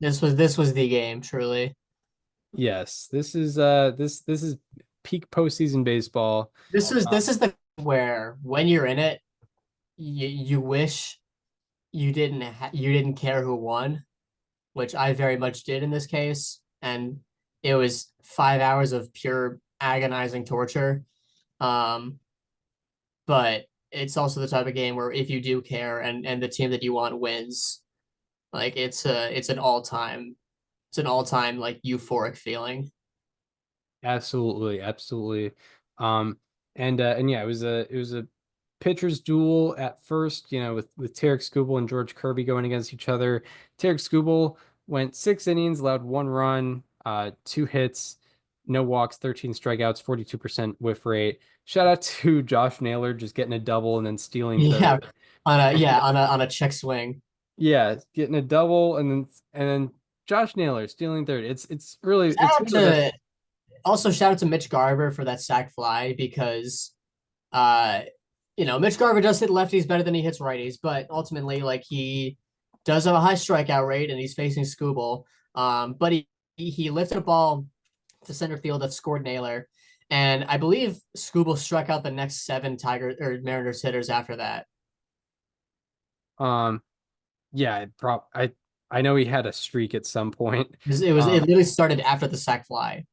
this was the game, truly. Yes, this is peak postseason baseball. This is the where when you're in it, you wish you didn't care who won, which I very much did in this case, and it was 5 hours of pure agonizing torture. Um, but it's also the type of game where if you do care and the team that you want wins, like it's an all time like euphoric feeling. Absolutely, absolutely. And yeah, it was a pitcher's duel at first, with Tarek Skubal and George Kirby going against each other. Tarek Skubal went 6 innings, allowed 1 run, 2 hits, no walks, 13 strikeouts, 42% whiff rate. Shout out to Josh Naylor just getting a double and then stealing Yeah, third. on a check swing. Yeah, getting a double and then Josh Naylor stealing third. It's really Shout it's out one of the best. to Also shout out to Mitch Garver for that sac fly because uh Mitch Garver does hit lefties better than he hits righties, but ultimately like he does have a high strikeout rate and he's facing Scooble. But he lifted a ball to center field that scored Naylor. And I believe Scooble struck out the next 7 Mariners hitters after that. Um yeah, I know he had a streak at some point. It literally started after the sac fly.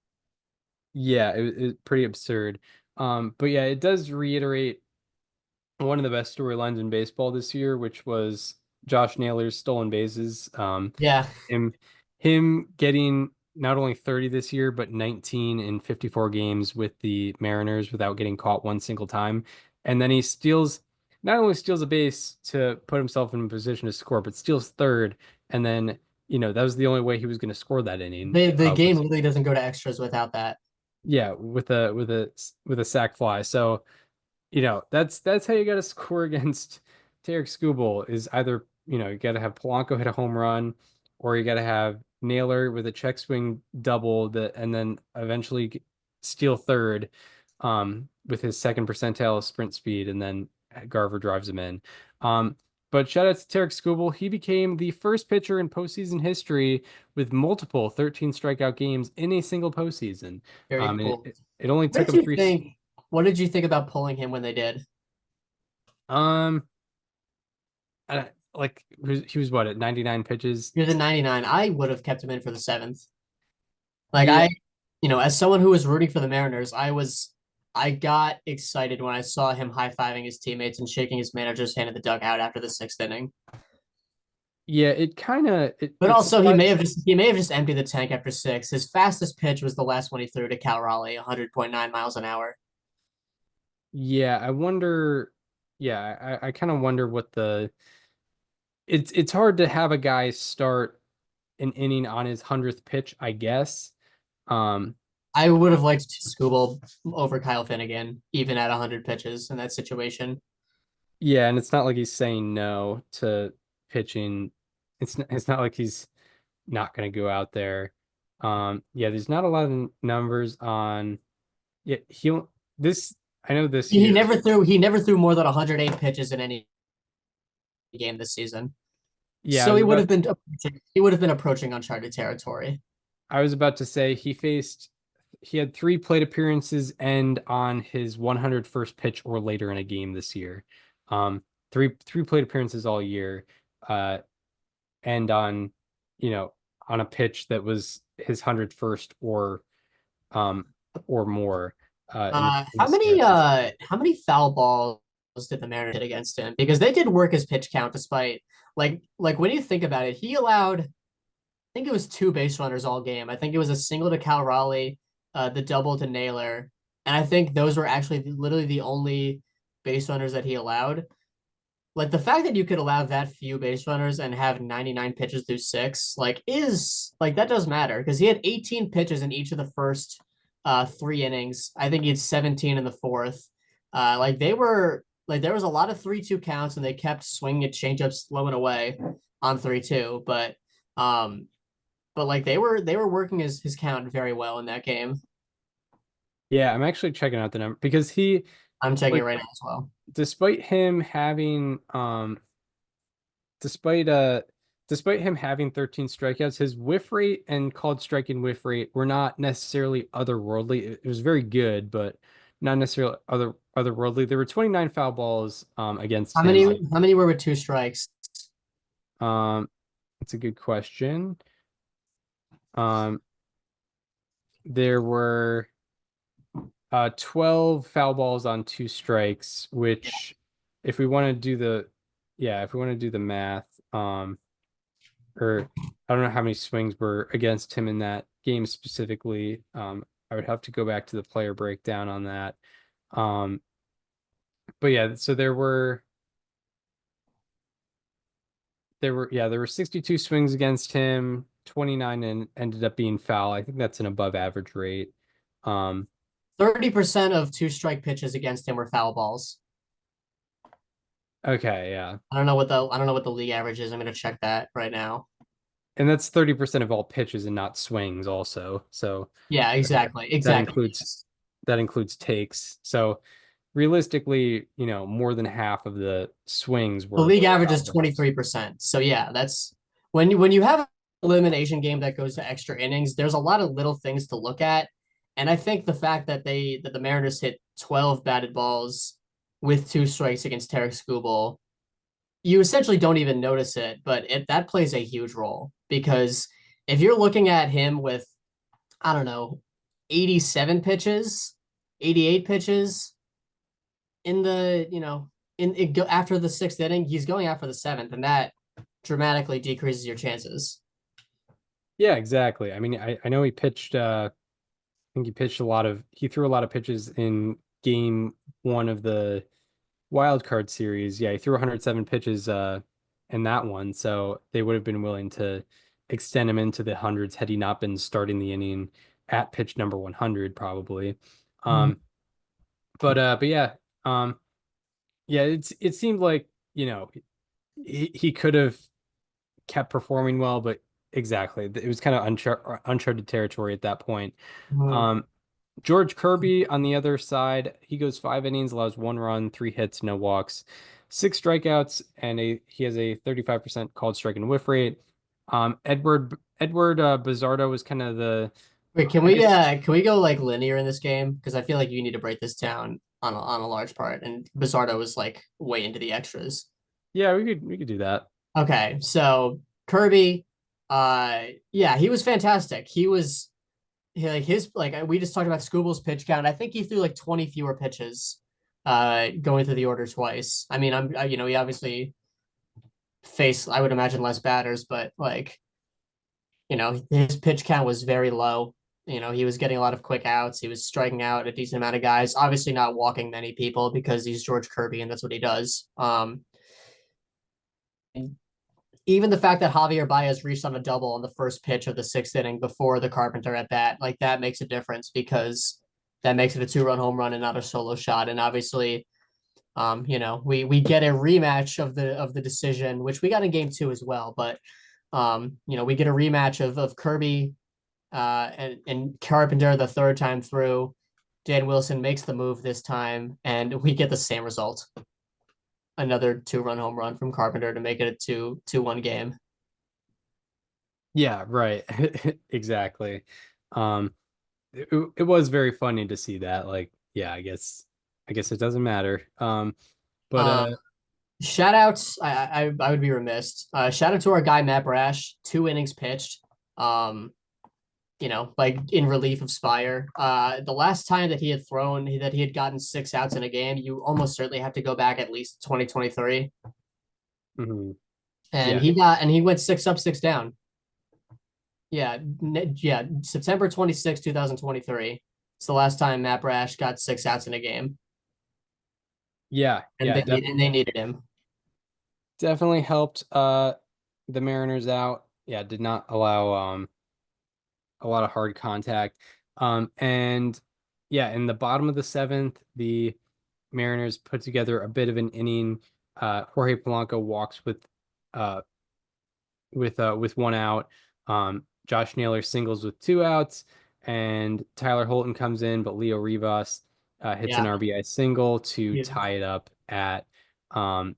Yeah, it pretty absurd. But yeah, it does reiterate one of the best storylines in baseball this year, which was Josh Naylor's stolen bases. Yeah. Him him getting not only 30 this year, but 19 in 54 games with the Mariners without getting caught one single time. And then he not only steals a base to put himself in a position to score, but steals third. And then, that was the only way he was going to score that inning. The game literally doesn't go to extras without that. Yeah, with a sac fly. So, that's how you got to score against Tarek Skubal is either, you got to have Polanco hit a home run or you got to have Naylor with a check swing double and then eventually steal third with his second percentile sprint speed and then Garver drives him in. But shout out to Tarek Skubal. He became the first pitcher in postseason history with multiple 13 strikeout games in a single postseason. Very And cool. it only What took did him you three. think? What did you think about pulling him when they did? Um, like he was what at 99 pitches. He was a 99. I would have kept him in for the 7th. Like Yeah, as someone who was rooting for the Mariners, I got excited when I saw him high-fiving his teammates and shaking his manager's hand in the dugout after the 6th inning. yeah. It kind of But it also surprised. he may have just emptied the tank after 6. His fastest pitch was the last one he threw to Cal Raleigh, 100.9 miles an hour. Yeah, I wonder. Yeah, I kind of wonder what the. It's hard to have a guy start an inning on his 100th pitch, I guess. Um, I would have liked Scooble over Kyle Finnegan, even at 100 pitches in that situation. yeah, and it's not like he's saying no to pitching. It's not like he's not going to go out there. Yeah, there's not a lot of numbers on. Yeah, this. I know this He year. never threw more than 108 pitches in any game this season. Yeah, So he would have been approaching uncharted territory. I was about to say he had 3 plate appearances and on his 101st pitch or later in a game this year. Three plate appearances all year, and on a pitch that was his 101st or more in the series. How many foul balls did the Mariners hit against him? Because they did work his pitch count despite like when you think about it, he allowed I think it was 2 base runners all game. I think it was a single to Cal Raleigh, the double to Naylor, and I think those were actually literally the only base runners that he allowed. Like the fact that you could allow that few base runners and have 99 pitches through 6, is like that does matter because he had 18 pitches in each of the first 3 innings. I think he had 17 in the fourth. There was a lot of 3-2 counts and they kept swinging at changeups low and away on 3-2, but like they were working his count very well in that game. Yeah, I'm actually checking out the number because I'm checking it like right now as well. despite him having despite uh despite him having 13 strikeouts, his whiff rate and called striking whiff rate were not necessarily otherworldly. It was very good, but not necessarily otherworldly. There were 29 foul balls against How him. many how many were with 2 strikes? That's a good question. Um, there were 12 foul balls on 2 strikes, which if we want to do the math, or I don't know how many swings were against him in that game specifically. I would have to go back to the player breakdown on that. But yeah, so there were 62 swings against him, 29 and ended up being foul. I think that's an above average rate. Um, 30% of two-strike pitches against him were foul balls. okay, yeah. I don't know what the league average is. I'm gonna check that right now. And that's 30% of all pitches and not swings also. So Yeah, exactly. that Exactly. includes that includes takes. So realistically, more than half of the swings The were league average is foul balls. 23%. So yeah, that's when you have an elimination game that goes to extra innings, there's a lot of little things to look at. And I think the fact that the Mariners hit 12 batted balls with two strikes against Tarek Skubal, you essentially don't even notice it, but that plays a huge role because if you're looking at him with, I don't know, 87 pitches, 88 pitches in the, after the sixth inning, he's going out for the seventh, and that dramatically decreases your chances. Yeah, exactly. I mean, I know he pitched I think he threw a lot of pitches in game one of the wild card series. Yeah, he threw 107 pitches in that one, so they would have been willing to extend him into the hundreds had he not been starting the inning at pitch number 100 probably. Mhm. Um but yeah, yeah, it seemed like, he could have kept performing well, but exactly. It was kind of uncharted territory at that point. Mhm. Um George Kirby on the other side, he goes 5 innings, allows 1 run, 3 hits, no walks, 6 strikeouts, and he has a 35% called strike and whiff rate. Edward Bizardo was kind of the, Wait, I guess, can we go like linear in this game? Because I feel like you need to break this down on a large part, and Bizardo was like way into the extras. yeah, we could do that. Okay, so Kirby, yeah, he was fantastic. Like his like we just talked about Scubal's pitch count. I think he threw like 20 fewer pitches, going through the order twice. I mean, he obviously faced, I would imagine, less batters, but like his pitch count was very low. He was getting a lot of quick outs. He was striking out a decent amount of guys. Obviously, not walking many people because he's George Kirby and that's what he does. Even the fact that Javier Baez reached on a double on the first pitch of the sixth inning before the Carpenter at bat, like that makes a difference because that makes it a two-run home run and not a solo shot. And obviously, we get a rematch of the decision, which we got in game two as well. But we get a rematch of Kirby and Carpenter the third time through. Dan Wilson makes the move this time, and we get the same result. Another two-run home run from Carpenter to make it a 2-1 game. Yeah, right. Exactly. Um, it was very funny to see that. Like, yeah, I guess it doesn't matter. But Um, Shout outs. I would be remiss. Shout out to our guy Matt Brash, 2 innings pitched. Um, like in relief of Spire. The last time that he had gotten 6 outs in a game, you almost certainly have to go back at least 2023. mhm. And Yeah, he went 6 up, 6 down. Yeah, yeah, September 26, 2023. It's the last time Matt Brash got 6 outs in a game, yeah, and yeah, they needed him. definitely helped the Mariners out. Yeah, did not allow a lot of hard contact. And yeah, in the bottom of the seventh, the Mariners put together a bit of an inning. Jorge Polanco walks uh with 1 out. Josh Naylor singles with 2 outs, and Tyler Holton comes in, but Leo Rivas hits an Yeah, RBI single to yeah. tie it up um,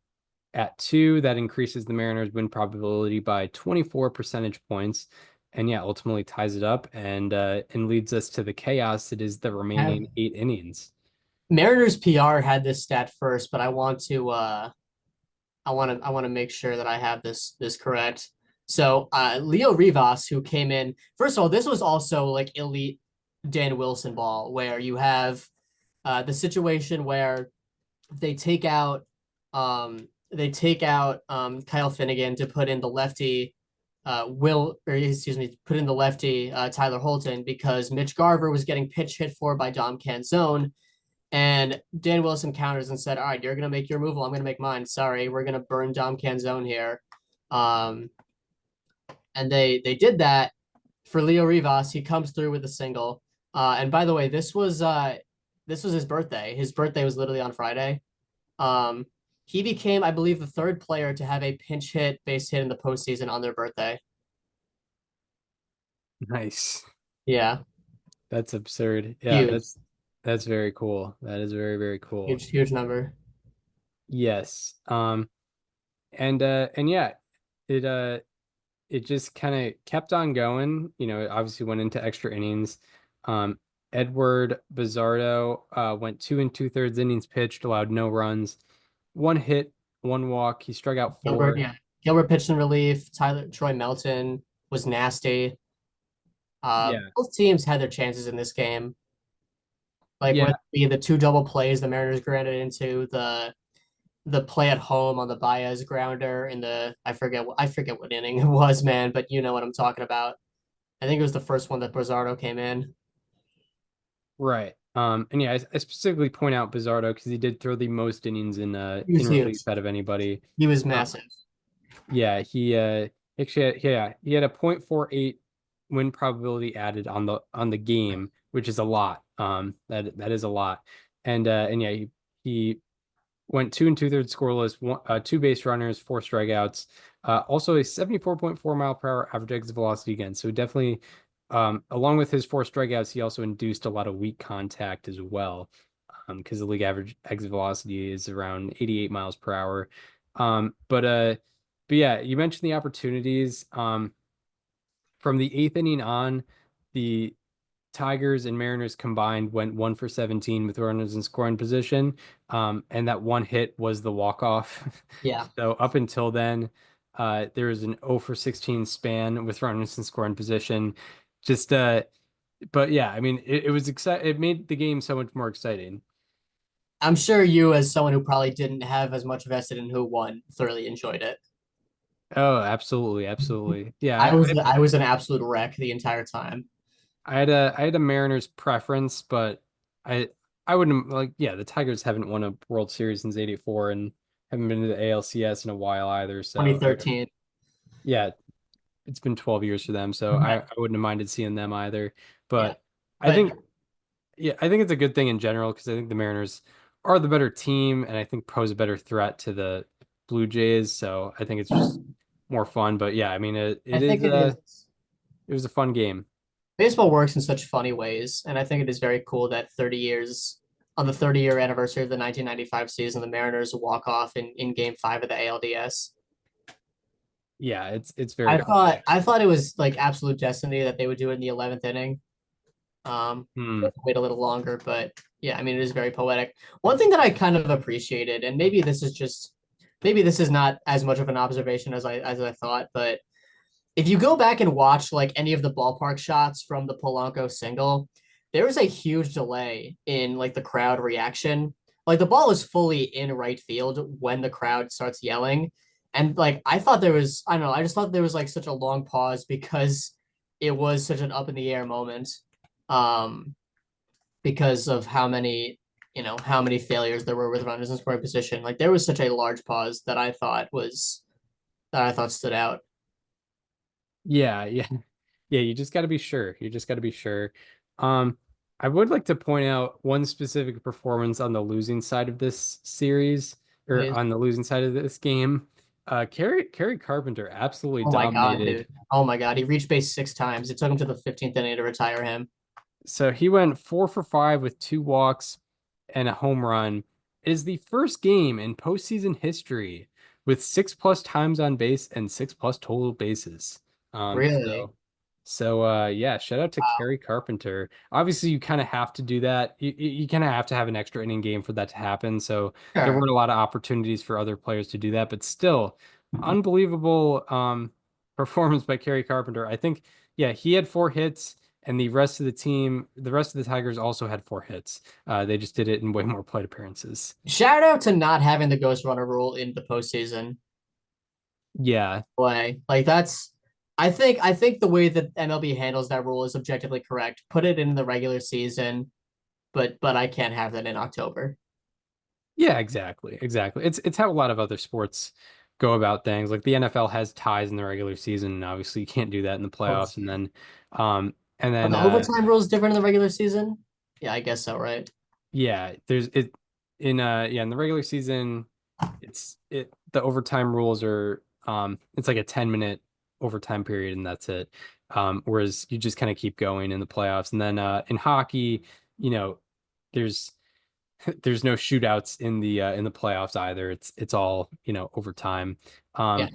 at 2. That increases the Mariners' win probability by 24 percentage points, and yeah, ultimately ties it up and leads us to the chaos that is the remaining 8 innings. Mariners PR had this stat first, but I want to make sure that I have this correct. So Leo Rivas, who came in, first of all, this was also like elite Dan Wilson ball, where you have the situation where they take out Kyle Finnegan to put in the lefty put in the lefty Tyler Holton because Mitch Garver was getting pitch hit for by Dom Canzone. And Dan Wilson counters and said, "All right, you're gonna make your move. Well, I'm gonna make mine. Sorry, we're gonna burn Dom Canzone here." Um, and they did that for Leo Rivas. He comes through with a single. And by the way, this was his birthday. His birthday was literally on Friday. Um, he became, I believe, the third player to have a pinch hit base hit in the postseason on their birthday. Nice. Yeah, That's absurd. Yeah, huge, that's very cool. That is very, very cool. huge number. Yes. And yeah, it it just kind of kept on going. It obviously went into extra innings. Edward Bizardo went 2 2/3 innings pitched, allowed no runs, 1 hit, 1 walk. He struck out Gilbert, 4. yeah. Gilbert pitched in relief. Troy Melton was nasty. Yeah, Both teams had their chances in this game. Like whether yeah, it be the two double plays the Mariners granted into the play at home on the Baez grounder in the I forget what inning it was, man, but you know what I'm talking about. I think it was the first one that Brazardo came in. right. And yeah, I specifically point out Bizardo because he did throw the most innings He in was relief huge. out of anybody. He was Uh, massive. Yeah, he actually he had a .48 win probability added on the game, which is a lot. That is a lot. And yeah, he went 2 2/3 scoreless, 2 base runners, 4 strikeouts. Also a 74.4 mph average exit velocity again. So definitely, along with his 4 strikeouts, he also induced a lot of weak contact as well. Because the league average exit velocity is around 88 miles per hour. But yeah, you mentioned the opportunities. From the eighth inning on, the Tigers and Mariners combined went 1 for 17 with runners in scoring position. And that 1 hit was the walk-off. Yeah. So up until then, there was an 0 for 16 span with runners in scoring position. Just but yeah, I mean it was exciting. It made the game so much more exciting. I'm sure you, as someone who probably didn't have as much vested in who won, thoroughly enjoyed it. Oh, absolutely, absolutely. I Yeah, was I was an absolute wreck the entire time. I had a Mariners preference, but I I wouldn't like yeah, the Tigers haven't won a World Series since '84 and haven't been to the ALCS in a while either. So 2013. yeah, it's been 12 years for them, so Right. I wouldn't have minded seeing them either. Yeah. But I But think yeah, I think it's a good thing in general because I think the Mariners are the better team and I think pose a better threat to the Blue Jays. So I think it's just more fun. But yeah, I mean I it is think it is. it was a fun game. Baseball works in such funny ways, and I think it is very cool that 30 years on the 30-year anniversary of the 1995 season, the Mariners walk off in Game 5 of the ALDS. Yeah, it's very I thought poetic. I thought it was like absolute destiny that they would do it in the 11th inning. Hmm. Wait a little longer, but yeah, I mean it is very poetic. One thing that I kind of appreciated, and maybe this is not as much of an observation as I thought, but if you go back and watch like any of the ballpark shots from the Polanco single, there was a huge delay in like the crowd reaction. Like the ball is fully in right field when the crowd starts yelling. And like I don't know, I just thought there was like such a long pause because it was such an up in the air moment. Um, because of how many failures there were with runners in scoring position. Like there was such a large pause that I thought stood out. Yeah, yeah. Yeah, you just got to be sure. You just got to be sure. Um, I would like to point out one specific performance on the losing side of this series, or Please. on the losing side of this game. Kerry Carpenter absolutely Oh my God, dominated. dude. Oh my God. He reached base 6 times. It took him to the 15th inning to retire him. So he went 4 for 5 with 2 walks and a home run. It is the first game in postseason history with 6+ times on base and 6+ total bases. Um, Really? so yeah, shout out to Wow. Kerry Carpenter. Obviously, you kind of have to do that. You kind of have to have an extra inning game for that to happen. So there Sure. weren't a lot of opportunities for other players to do that, but still, unbelievable performance by Kerry Carpenter. I think, yeah, he had 4 hits. And the rest of the team, the rest of the Tigers also had 4 hits. They just did it in way more plate appearances. Shout out to not having the ghost runner rule in the postseason Yeah, play. Like I think the way that MLB handles that rule is objectively correct. Put it in the regular season, but I can't have that in October. yeah, exactly, exactly. It's how a lot of other sports go about things. Like the NFL has ties in the regular season, and obviously you can't do that in the Of course. playoffs. And then And Are then the overtime rules different in the regular season? Yeah, I guess so, right? yeah, there's it in in the regular season, the overtime rules are it's like a 10-minute overtime period and that's it. Whereas you just kind of keep going in the playoffs. And then in hockey, you know, there's there's no shootouts in the playoffs either. It's all, overtime. Yeah. Um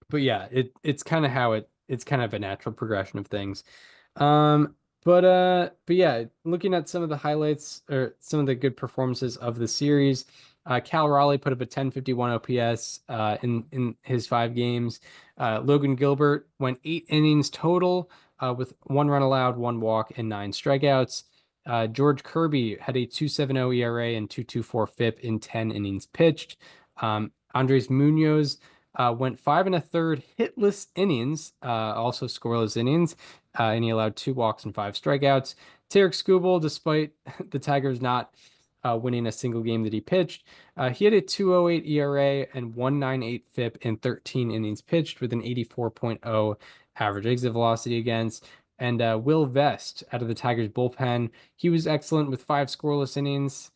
but yeah, it's kind of it's kind of a natural progression of things. Um, but yeah, looking at some of the highlights or some of the good performances of the series, Cal Raleigh put up a 1051 OPS in his 5 games. Logan Gilbert went 8 innings total with 1 run allowed, 1 walk, and 9 strikeouts. George Kirby had a 2.70 ERA and 2.24 FIP in 10 innings pitched. Andres Munoz went 5 1/3 hitless innings, also scoreless innings, and he allowed 2 walks and 5 strikeouts. Tarek Skubal, despite the Tigers not winning a single game that he pitched, he had a 2.08 ERA and 1.98 FIP in 13 innings pitched with an 84.0 average exit velocity against. And Will Vest out of the Tigers bullpen, he was excellent with 5 scoreless innings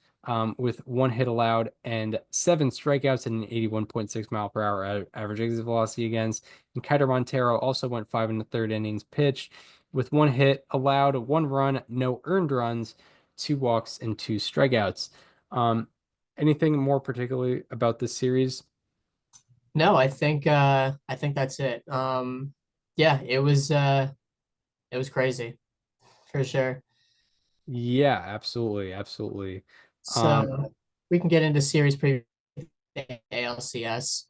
with 1 hit allowed and 7 strikeouts and an 81.6 mile per hour average exit velocity against. And Kiter Montero also went 5 1/3 innings pitched with 1 hit allowed, 1 run, no earned runs, 2 walks, and 2 strikeouts. Um, Anything more particularly about this series? No, I think that's it. Yeah, it was crazy for sure. Yeah, absolutely, absolutely. Um, So we can get into series preview ALCS.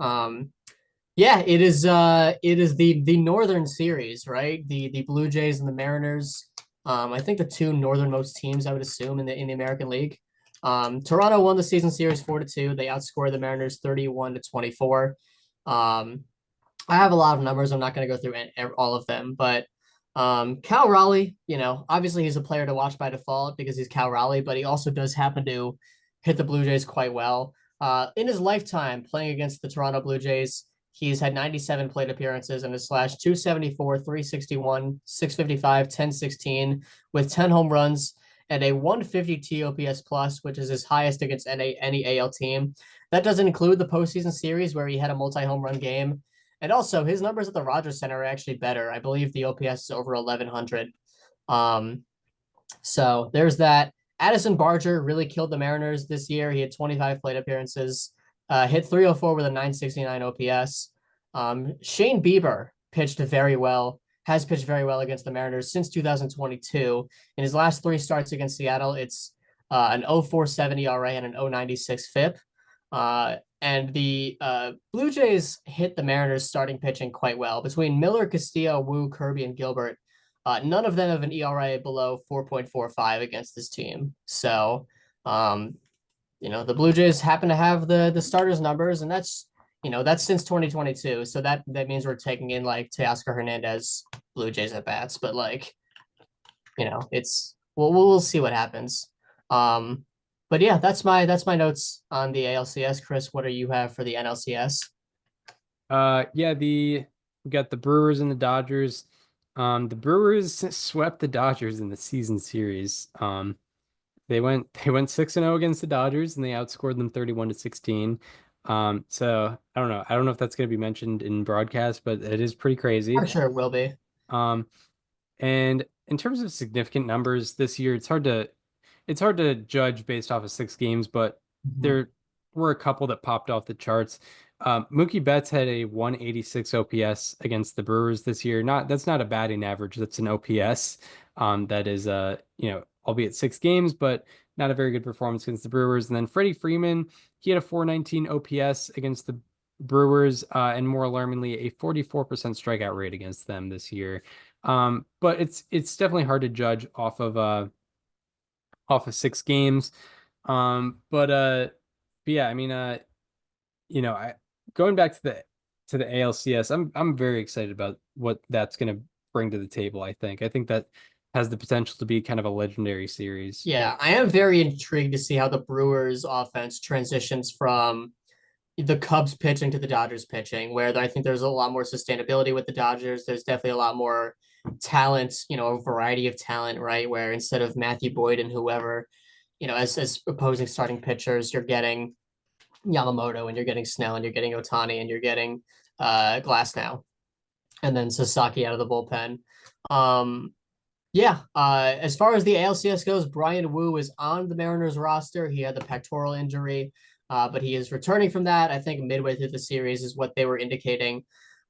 Yeah, it is the Northern Series, right? The Blue Jays and the Mariners. I think the two northernmost teams I would assume in the American League. Toronto won the season series 4-2. They outscored the Mariners 31-24. I have a lot of numbers. I'm not going to go through all of them, but Cal Raleigh, obviously he's a player to watch by default because he's Cal Raleigh, but he also does happen to hit the Blue Jays quite well. In his lifetime playing against the Toronto Blue Jays, he's had 97 plate appearances and has slashed 274, 361, 655, 1016 with 10 home runs and a 150 TOPS plus, which is his highest against any AL team. That doesn't include the postseason series where he had a multi-home run game. And also, his numbers at the Rogers Center are actually better. I believe the OPS is over 1100. Um, so there's that. Addison Barger really killed the Mariners this year. He had 25 plate appearances, hit 304 with a 969 OPS. Shane Bieber has pitched very well against the Mariners since 2022. In his last 3 starts against Seattle, it's an 0.47 ERA and an 0.96 FIP. And the Blue Jays hit the Mariners starting pitching quite well. Between Miller, Castillo, Wu, Kirby, and Gilbert, none of them have an ERA below 4.45 against this team. So, the Blue Jays happen to have the starters numbers, and that's since 2022. So that means we're taking in like Teoscar Hernandez Blue Jays at bats, but it's we'll see what happens. But yeah, that's my notes on the ALCS. Chris, what do you have for the NLCS? yeah, we got the Brewers and the Dodgers. The Brewers swept the Dodgers in the season series. They went 6-0 against the Dodgers and they outscored them 31-16. So I don't know if that's going to be mentioned in broadcast, but it is pretty crazy. I'm sure it will be. Um, and in terms of significant numbers this year, it's hard to judge based off of 6 games, but Mhm. there were a couple that popped off the charts. Mookie Betts had a 186 OPS against the Brewers this year. That's not a batting average. That's an OPS. That is albeit 6 games, but not a very good performance against the Brewers. And then Freddie Freeman, he had a 419 OPS against the Brewers, and more alarmingly, a 44% strikeout rate against them this year. But it's definitely hard to judge off of 6 games. But yeah, I mean, I going back to the ALCS, I'm very excited about what that's going to bring to the table. I think that has the potential to be kind of a legendary series. Yeah, I am very intrigued to see how the Brewers offense transitions from the Cubs pitching to the Dodgers pitching, where I think there's a lot more sustainability with the Dodgers. There's definitely a lot more talent, a variety of talent, right? Where instead of Matthew Boyd and whoever, as opposing starting pitchers, you're getting Yamamoto and you're getting Snell and you're getting Otani and you're getting Glass now, and then Sasaki out of the bullpen. As far as the ALCS goes, Brian Wu is on the Mariners roster. He had the pectoral injury, but he is returning from that. I think midway through the series is what they were indicating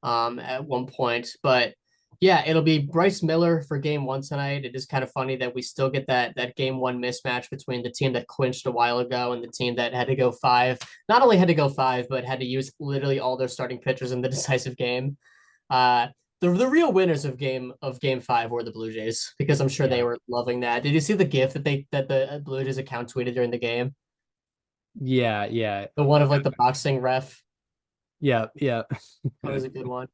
at one point. But yeah, it'll be Bryce Miller for game one tonight. It is kind of funny that we still get that game one mismatch between the team that clinched a while ago and the team that had to go five. Not only had to go five, but had to use literally all their starting pitchers in the decisive game. The real winners of game five were the Blue Jays, because I'm sure they were loving that. Did you see the GIF that the Blue Jays account tweeted during the game? Yeah. The one of like the boxing ref. Yeah. That was a good one.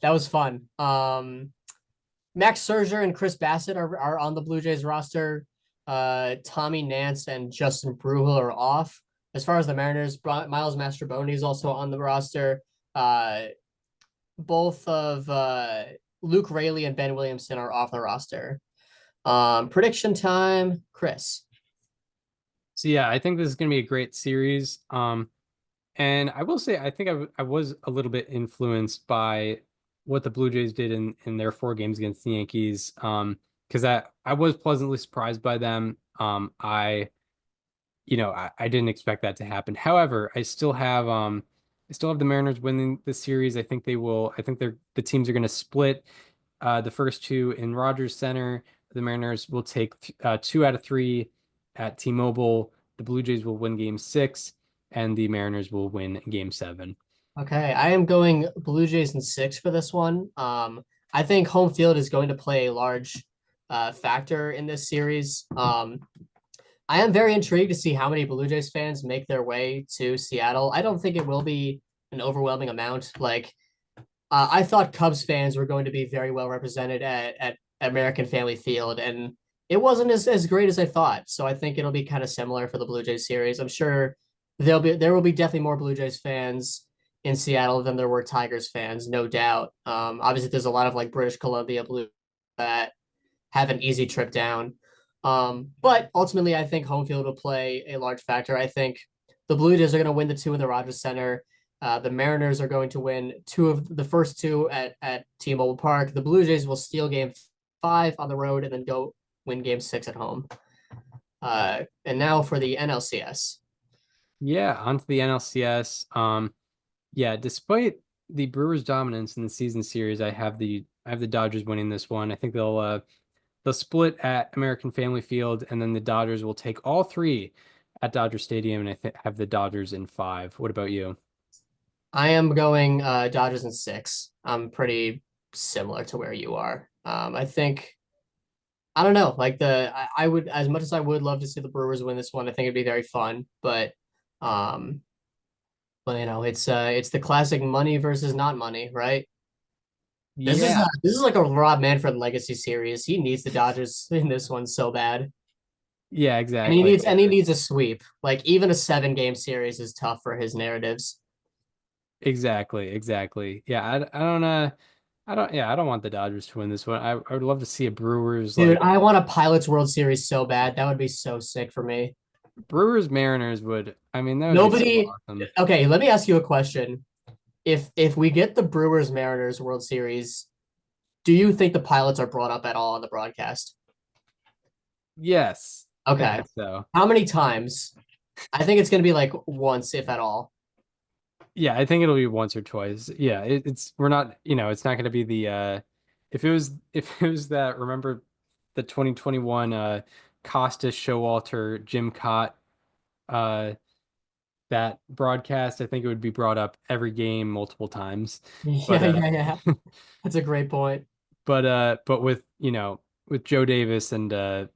That was fun. Max Scherzer and Chris Bassett are on the Blue Jays roster. Tommy Nance and Justin Bruihl are off. As far as the Mariners, Miles Mastrobuoni is also on the roster. Both of Luke Raley and Ben Williamson are off the roster. Prediction time, Chris. So yeah, I think this is going to be a great series. And I will say, I think I was a little bit influenced by what the Blue Jays did in their 4 games against the Yankees. Because I was pleasantly surprised by them. I didn't expect that to happen. However, I still have the Mariners winning the series. I think they will. I think the teams are going to split the first 2 in Rogers Center. The Mariners will take 2 out of 3 at T-Mobile. The Blue Jays will win game 6, and the Mariners will win game 7. Okay, I am going Blue Jays in 6 for this one. I think home field is going to play a large factor in this series. I am very intrigued to see how many Blue Jays fans make their way to Seattle. I don't think it will be an overwhelming amount. I thought Cubs fans were going to be very well represented at American Family Field, and it wasn't as great as I thought. So I think it'll be kind of similar for the Blue Jays series. I'm sure there will be definitely more Blue Jays fans in Seattle than there were Tigers fans, no doubt. Obviously, there's a lot of British Columbia Blue that have an easy trip down. But ultimately, I think home field will play a large factor. I think the Blue Jays are going to win the 2 in the Rogers Center. The Mariners are going to win 2 of the first 2 at T-Mobile Park. The Blue Jays will steal game 5 on the road and then go win game 6 at home. And now for the NLCS. Yeah, onto the NLCS. Despite the Brewers' dominance in the season series, I have the Dodgers winning this one. I think they'll split at American Family Field, and then the Dodgers will take all 3 at Dodger Stadium, and I have the Dodgers in 5. What about you? I am going Dodgers in 6. I'm pretty similar to where you are. I don't know. I would, as much as I would love to see the Brewers win this one, I think it'd be very fun. But it's the classic money versus not money, right? This is like a Rob Manfred legacy series. He needs the Dodgers in this one so bad. Yeah, exactly. And he needs a sweep. Even a 7-game series is tough for his narratives. Exactly. Yeah, I don't want the Dodgers to win this one. I would love to see a Brewers Dude, I want a Pilots World Series so bad. That would be so sick for me. Brewers Mariners would. I mean, that would Nobody. be so awesome. Okay, let me ask you a question. If we get the Brewers Mariners World Series, do you think the Pilots are brought up at all on the broadcast? Yes. Okay. I think so. How many times? I think it's going to be once, if at all. Yeah, I think it'll be once or twice. Yeah, we're not, it's not going to be the if it was that, remember the 2021 Costas Showalter Jim Cott that broadcast, I think it would be brought up every game multiple times. Yeah. That's a great point. But with Joe Davis and and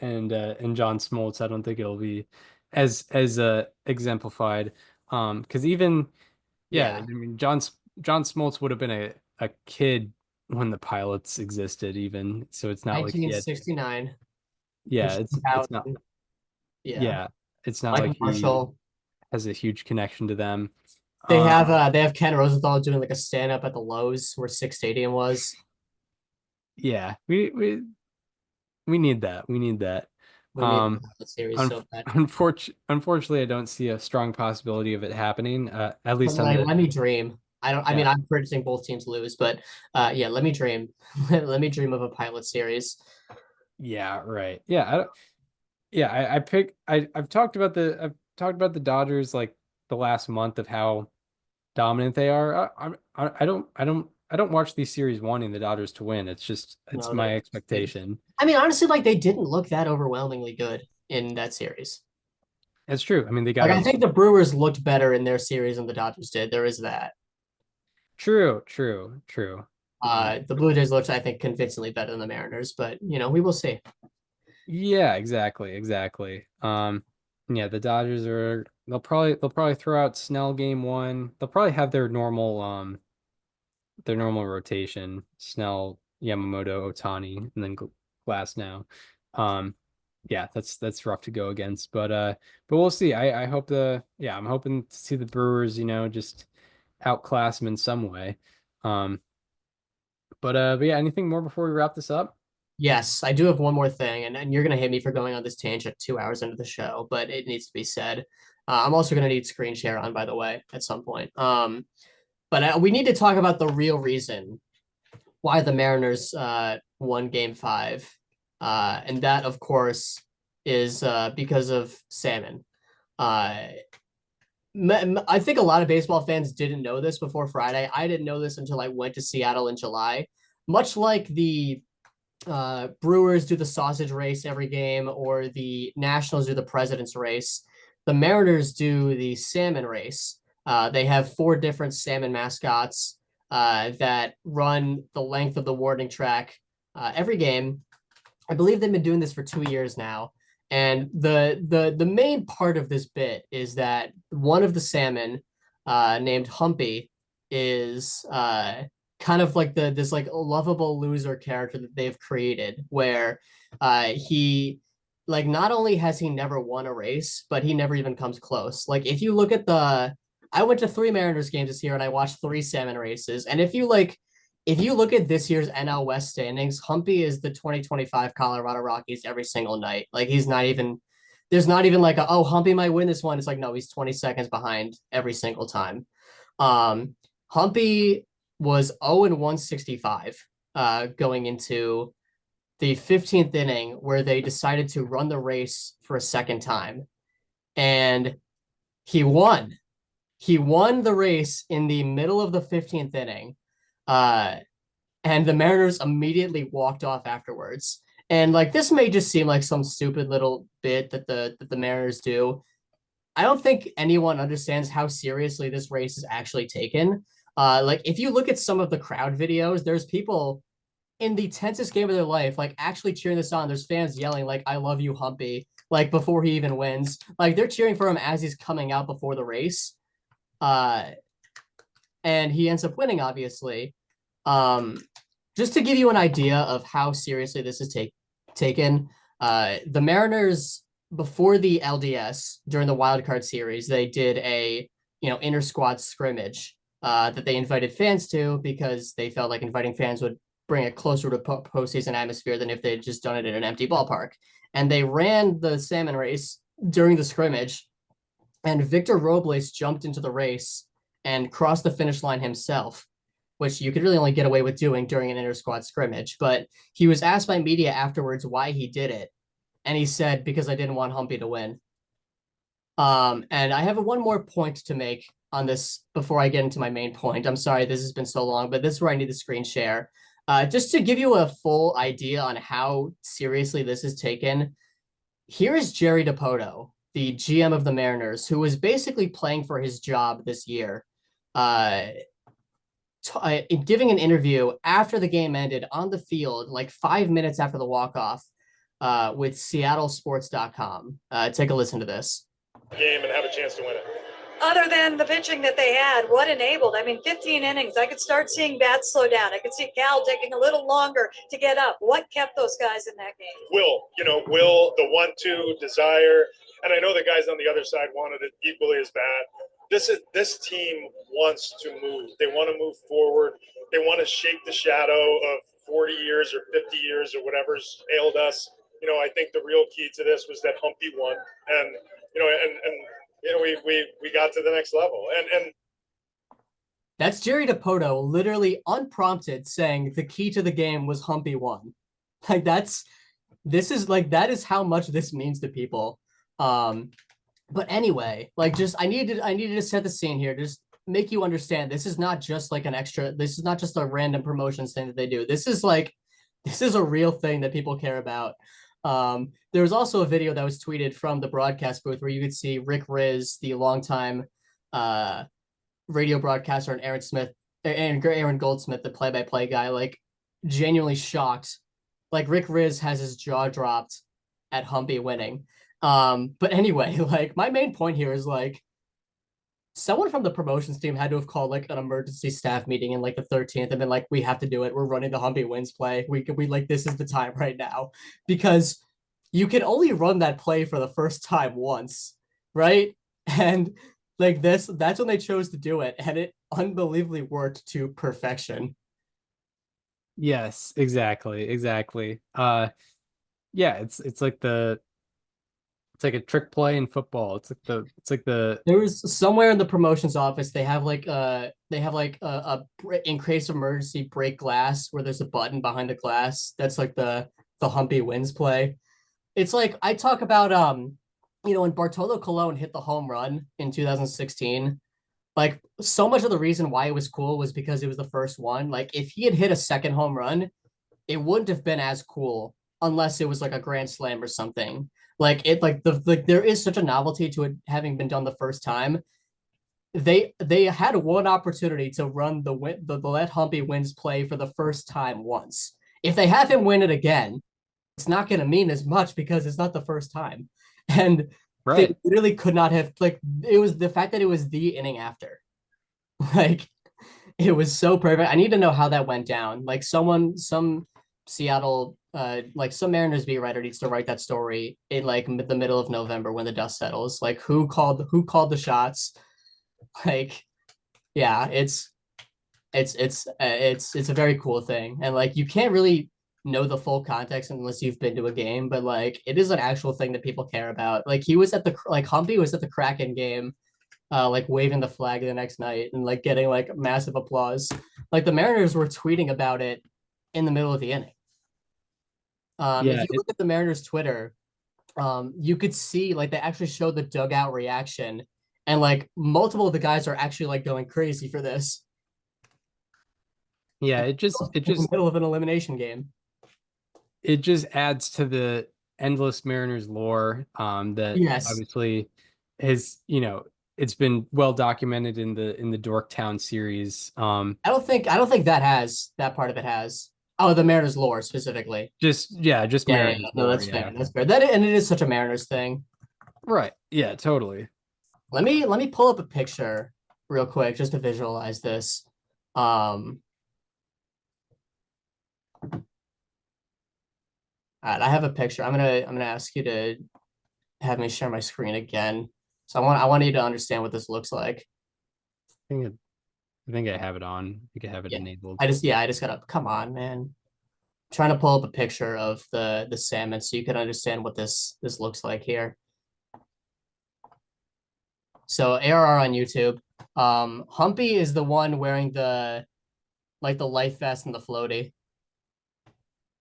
John Smoltz, I don't think it'll be as exemplified. Because even I mean John Smoltz would have been a kid when the Pilots existed, even, so it's not like he had 1969. Yeah, it's not. Yeah. It's not like Marshall. he has a huge connection to them. They have Ken Rosenthal doing like a stand up at the Lowe's where Six Stadium was. Yeah, we need that. We need that. We need Um, the series so bad. unfortunately, I don't see a strong possibility of it happening. At But least on like, the let me dream. I mean, yeah. I'm predicting both teams lose, but yeah, let me dream. Let me dream of a pilot series. Yeah, right. Yeah, I don't, yeah, I've talked about the Dodgers like the last month of how dominant they are. I don't watch these series wanting the Dodgers to win. It's No, my expectation. I mean, honestly, like they didn't look that overwhelmingly good in that series. It's true. I mean, they got Like I a think the Brewers looked better in their series than the Dodgers did. There is that. true. The Blue Jays looked, I think, convincingly better than the Mariners, but we will see. Yeah, exactly. Yeah, the Dodgers are they'll probably throw out Snell game one. They'll probably have their normal rotation: Snell, Yamamoto, Otani, and then Glass now. Um, yeah, that's rough to go against, but we'll see. I hope I'm hoping to see the Brewers, just outclass them in some way. Um, but yeah, anything more before we wrap this up? Yes, I do have one more thing, and you're gonna hate me for going on this tangent 2 hours into the show, but it needs to be said. I'm also gonna need screen share on, by the way, at some point. But we need to talk about the real reason why the Mariners won Game Five, and that, of course, is because of salmon. Uh, I think a lot of baseball fans didn't know this before Friday. I didn't know this until I went to Seattle in July. Much like the Brewers do the sausage race every game, or the Nationals do the President's race, the Mariners do the salmon race. They have 4 different salmon mascots that run the length of the warning track every game. I believe they've been doing this for 2 years now. And the main part of this bit is that one of the salmon, named Humpy, is kind of like this like lovable loser character that they've created, where he, like, not only has he never won a race, but he never even comes close. Like if you look at I went to 3 Mariners games this year and I watched 3 salmon races, and if you look at this year's NL West standings, Humpy is the 2025 Colorado Rockies every single night. Like there's not even like oh, Humpy might win this one. It's like, no, he's 20 seconds behind every single time. Um, Humpy was 0-165 going into the 15th inning, where they decided to run the race for a second time. And he won. He won the race in the middle of the 15th inning. And the Mariners immediately walked off afterwards. And like this may just seem like some stupid little bit that the Mariners do. I don't think anyone understands how seriously this race is actually taken. Like if you look at some of the crowd videos, there's people in the tensest game of their life, like actually cheering this on. There's fans yelling like "I love you, Humpy," like before he even wins. Like they're cheering for him as he's coming out before the race. Uh, and he ends up winning, obviously. Um, just to give you an idea of how seriously this is taken, the Mariners, before the LDS, during the wild card series, they did a inter squad scrimmage that they invited fans to, because they felt like inviting fans would bring it closer to postseason atmosphere than if they had just done it in an empty ballpark. And they ran the salmon race during the scrimmage, and Victor Robles jumped into the race and crossed the finish line himself, which you could really only get away with doing during an inter-squad scrimmage. But he was asked by media afterwards why he did it, and he said, because I didn't want Humpy to win. And I have one more point to make on this before I get into my main point. I'm sorry this has been so long, but this is where I need the screen share. Just to give you a full idea on how seriously this is taken, here is Jerry Dipoto, the GM of the Mariners, who was basically playing for his job this year, giving an interview after the game ended on the field, like 5 minutes after the walk-off, with SeattleSports.com. Take a listen to this. Game and have a chance to win it. Other than the pitching that they had, what enabled? I mean, 15 innings. I could start seeing bats slow down. I could see Cal taking a little longer to get up. What kept those guys in that game? Will, the 1-2 desire. And I know the guys on the other side wanted it equally as bad. this team wants to move. They want to move forward. They want to shake the shadow of 40 years or 50 years or whatever's ailed us. I think the real key to this was that Humpy won, and we got to the next level. And that's Jerry DePoto literally unprompted saying the key to the game was Humpy won. Like that is how much this means to people. But anyway, like I needed to set the scene here, just make you understand this is not just like this is not just a random promotions thing that they do. This is a real thing that people care about. There was also a video that was tweeted from the broadcast booth where you could see Rick Riz, the longtime radio broadcaster, and Aaron Goldsmith, the play-by-play guy, like genuinely shocked. Like Rick Riz has his jaw dropped at Humpy winning. But anyway, like my main point here is like someone from the promotions team had to have called like an emergency staff meeting in like the 13th and been like, we have to do it. We're running the Humpy wins play. We like, this is the time right now, because you can only run that play for the first time once, right? And like that's when they chose to do it, and it unbelievably worked to perfection. Yes, exactly. Yeah, it's like a trick play in football. It's like the There was somewhere in the promotions office they have like a in case of emergency break glass where there's a button behind the glass. That's like the Humpy wins play. It's like I talk about when Bartolo Colon hit the home run in 2016, like so much of the reason why it was cool was because it was the first one. Like if he had hit a second home run, it wouldn't have been as cool unless it was like a grand slam or something. Like it, there is such a novelty to it having been done the first time. They had one opportunity to run the let Humpy wins play for the first time once. If they have him win it again, it's not going to mean as much because it's not the first time. And right. they literally could not have, like, it was the fact that it was the inning after. Like, it was so perfect. I need to know how that went down. Like some Seattle, like some Mariners beat writer needs to write that story in like the middle of November when the dust settles. Like who called the shots? Like, yeah, it's a very cool thing, and like you can't really know the full context unless you've been to a game, but like it is an actual thing that people care about. Like Humpy was at the Kraken game, like waving the flag the next night and like getting like massive applause. Like the Mariners were tweeting about it in the middle of the inning. If you look at the Mariners Twitter, you could see like they actually showed the dugout reaction, and like multiple of the guys are actually like going crazy for this. Yeah, it just in the middle of an elimination game. It just adds to the endless Mariners lore that obviously has, it's been well documented in the Dorktown series. I don't think that part of it has. Oh, the Mariners lore specifically. Just Mariners lore. No, that's fair. That's fair. And it is such a Mariners thing. Right. Yeah, totally. Let me pull up a picture real quick just to visualize this. All right, I have a picture. I'm gonna ask you to have me share my screen again. So I want you to understand what this looks like. I think I have it on. I think I have it enabled. I just gotta, come on, man. I'm trying to pull up a picture of the salmon so you can understand what this looks like here. So ARR on YouTube. Humpy is the one wearing the life vest and the floaty.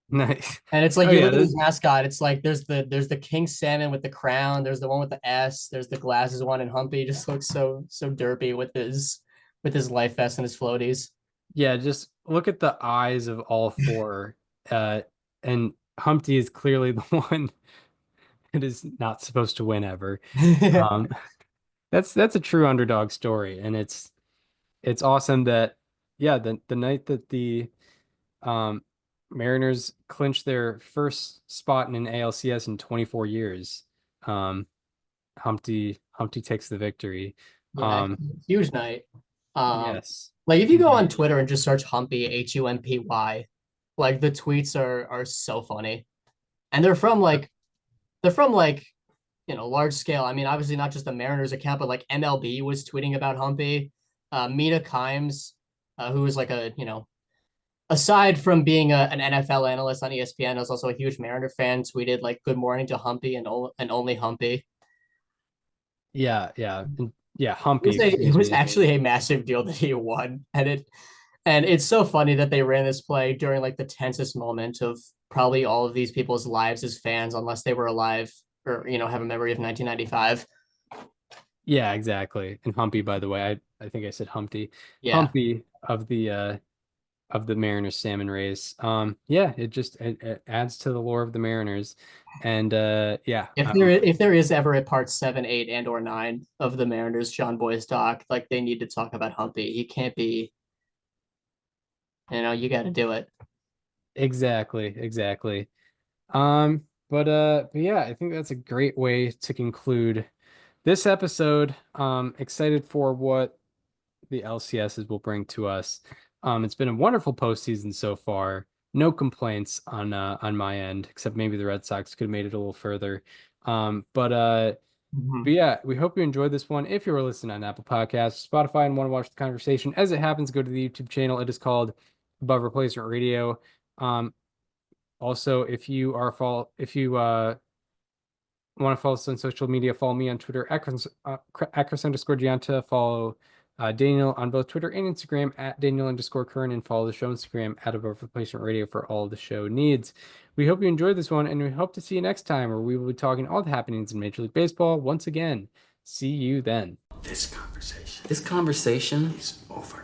Nice. And it's like you look at his mascot, it's like there's the king salmon with the crown, there's the one with the S, there's the glasses one, and Humpy just looks so derpy with his life vest and his floaties. Yeah, just look at the eyes of all four. And Humpty is clearly the one that is not supposed to win ever. That's a true underdog story, and it's awesome that the night that the Mariners clinched their first spot in an ALCS in 24 years. Humpty takes the victory. Huge night. Yes. Like if you go on Twitter and just search Humpy, HUMPY, like the tweets are so funny. And they're from like large scale. I mean, obviously not just the Mariners account, but like MLB was tweeting about Humpy. Mina Kimes, who was like aside from being an NFL analyst on ESPN, is also a huge Mariner fan, tweeted like "Good morning to Humpy and only Humpy." Yeah, yeah, yeah. It was Humpy, it excuse was me. actually a massive deal that he won, and it's so funny that they ran this play during like the tensest moment of probably all of these people's lives as fans, unless they were alive or have a memory of 1995. Yeah, exactly. And Humpy, by the way, I think I said Humpty. Yeah. Humpy of the Mariners salmon race. Yeah, it adds to the lore of the Mariners. And yeah, If there is ever a part 7, 8, and or 9 of the Mariners John Boy's doc, like they need to talk about Humpy. He can't be, you got to do it. exactly. But yeah, I think that's a great way to conclude this episode. Excited for what the LCSs will bring to us. It's been a wonderful postseason so far. No complaints on my end, except maybe the Red Sox could have made it a little further. But yeah, we hope you enjoyed this one. If you were listening on Apple Podcasts, Spotify, and want to watch the conversation as it happens, go to the YouTube channel. It is called Above Replacement Radio. Also, if you want to follow us on social media, follow me on Twitter at Chris_Gianta. Follow Daniel on both Twitter and Instagram at Daniel_Curran, and follow the show on Instagram at Above Replacement Radio for all the show needs. We hope you enjoyed this one, and we hope to see you next time, where we will be talking all the happenings in Major League Baseball once again. See you then. This conversation is over.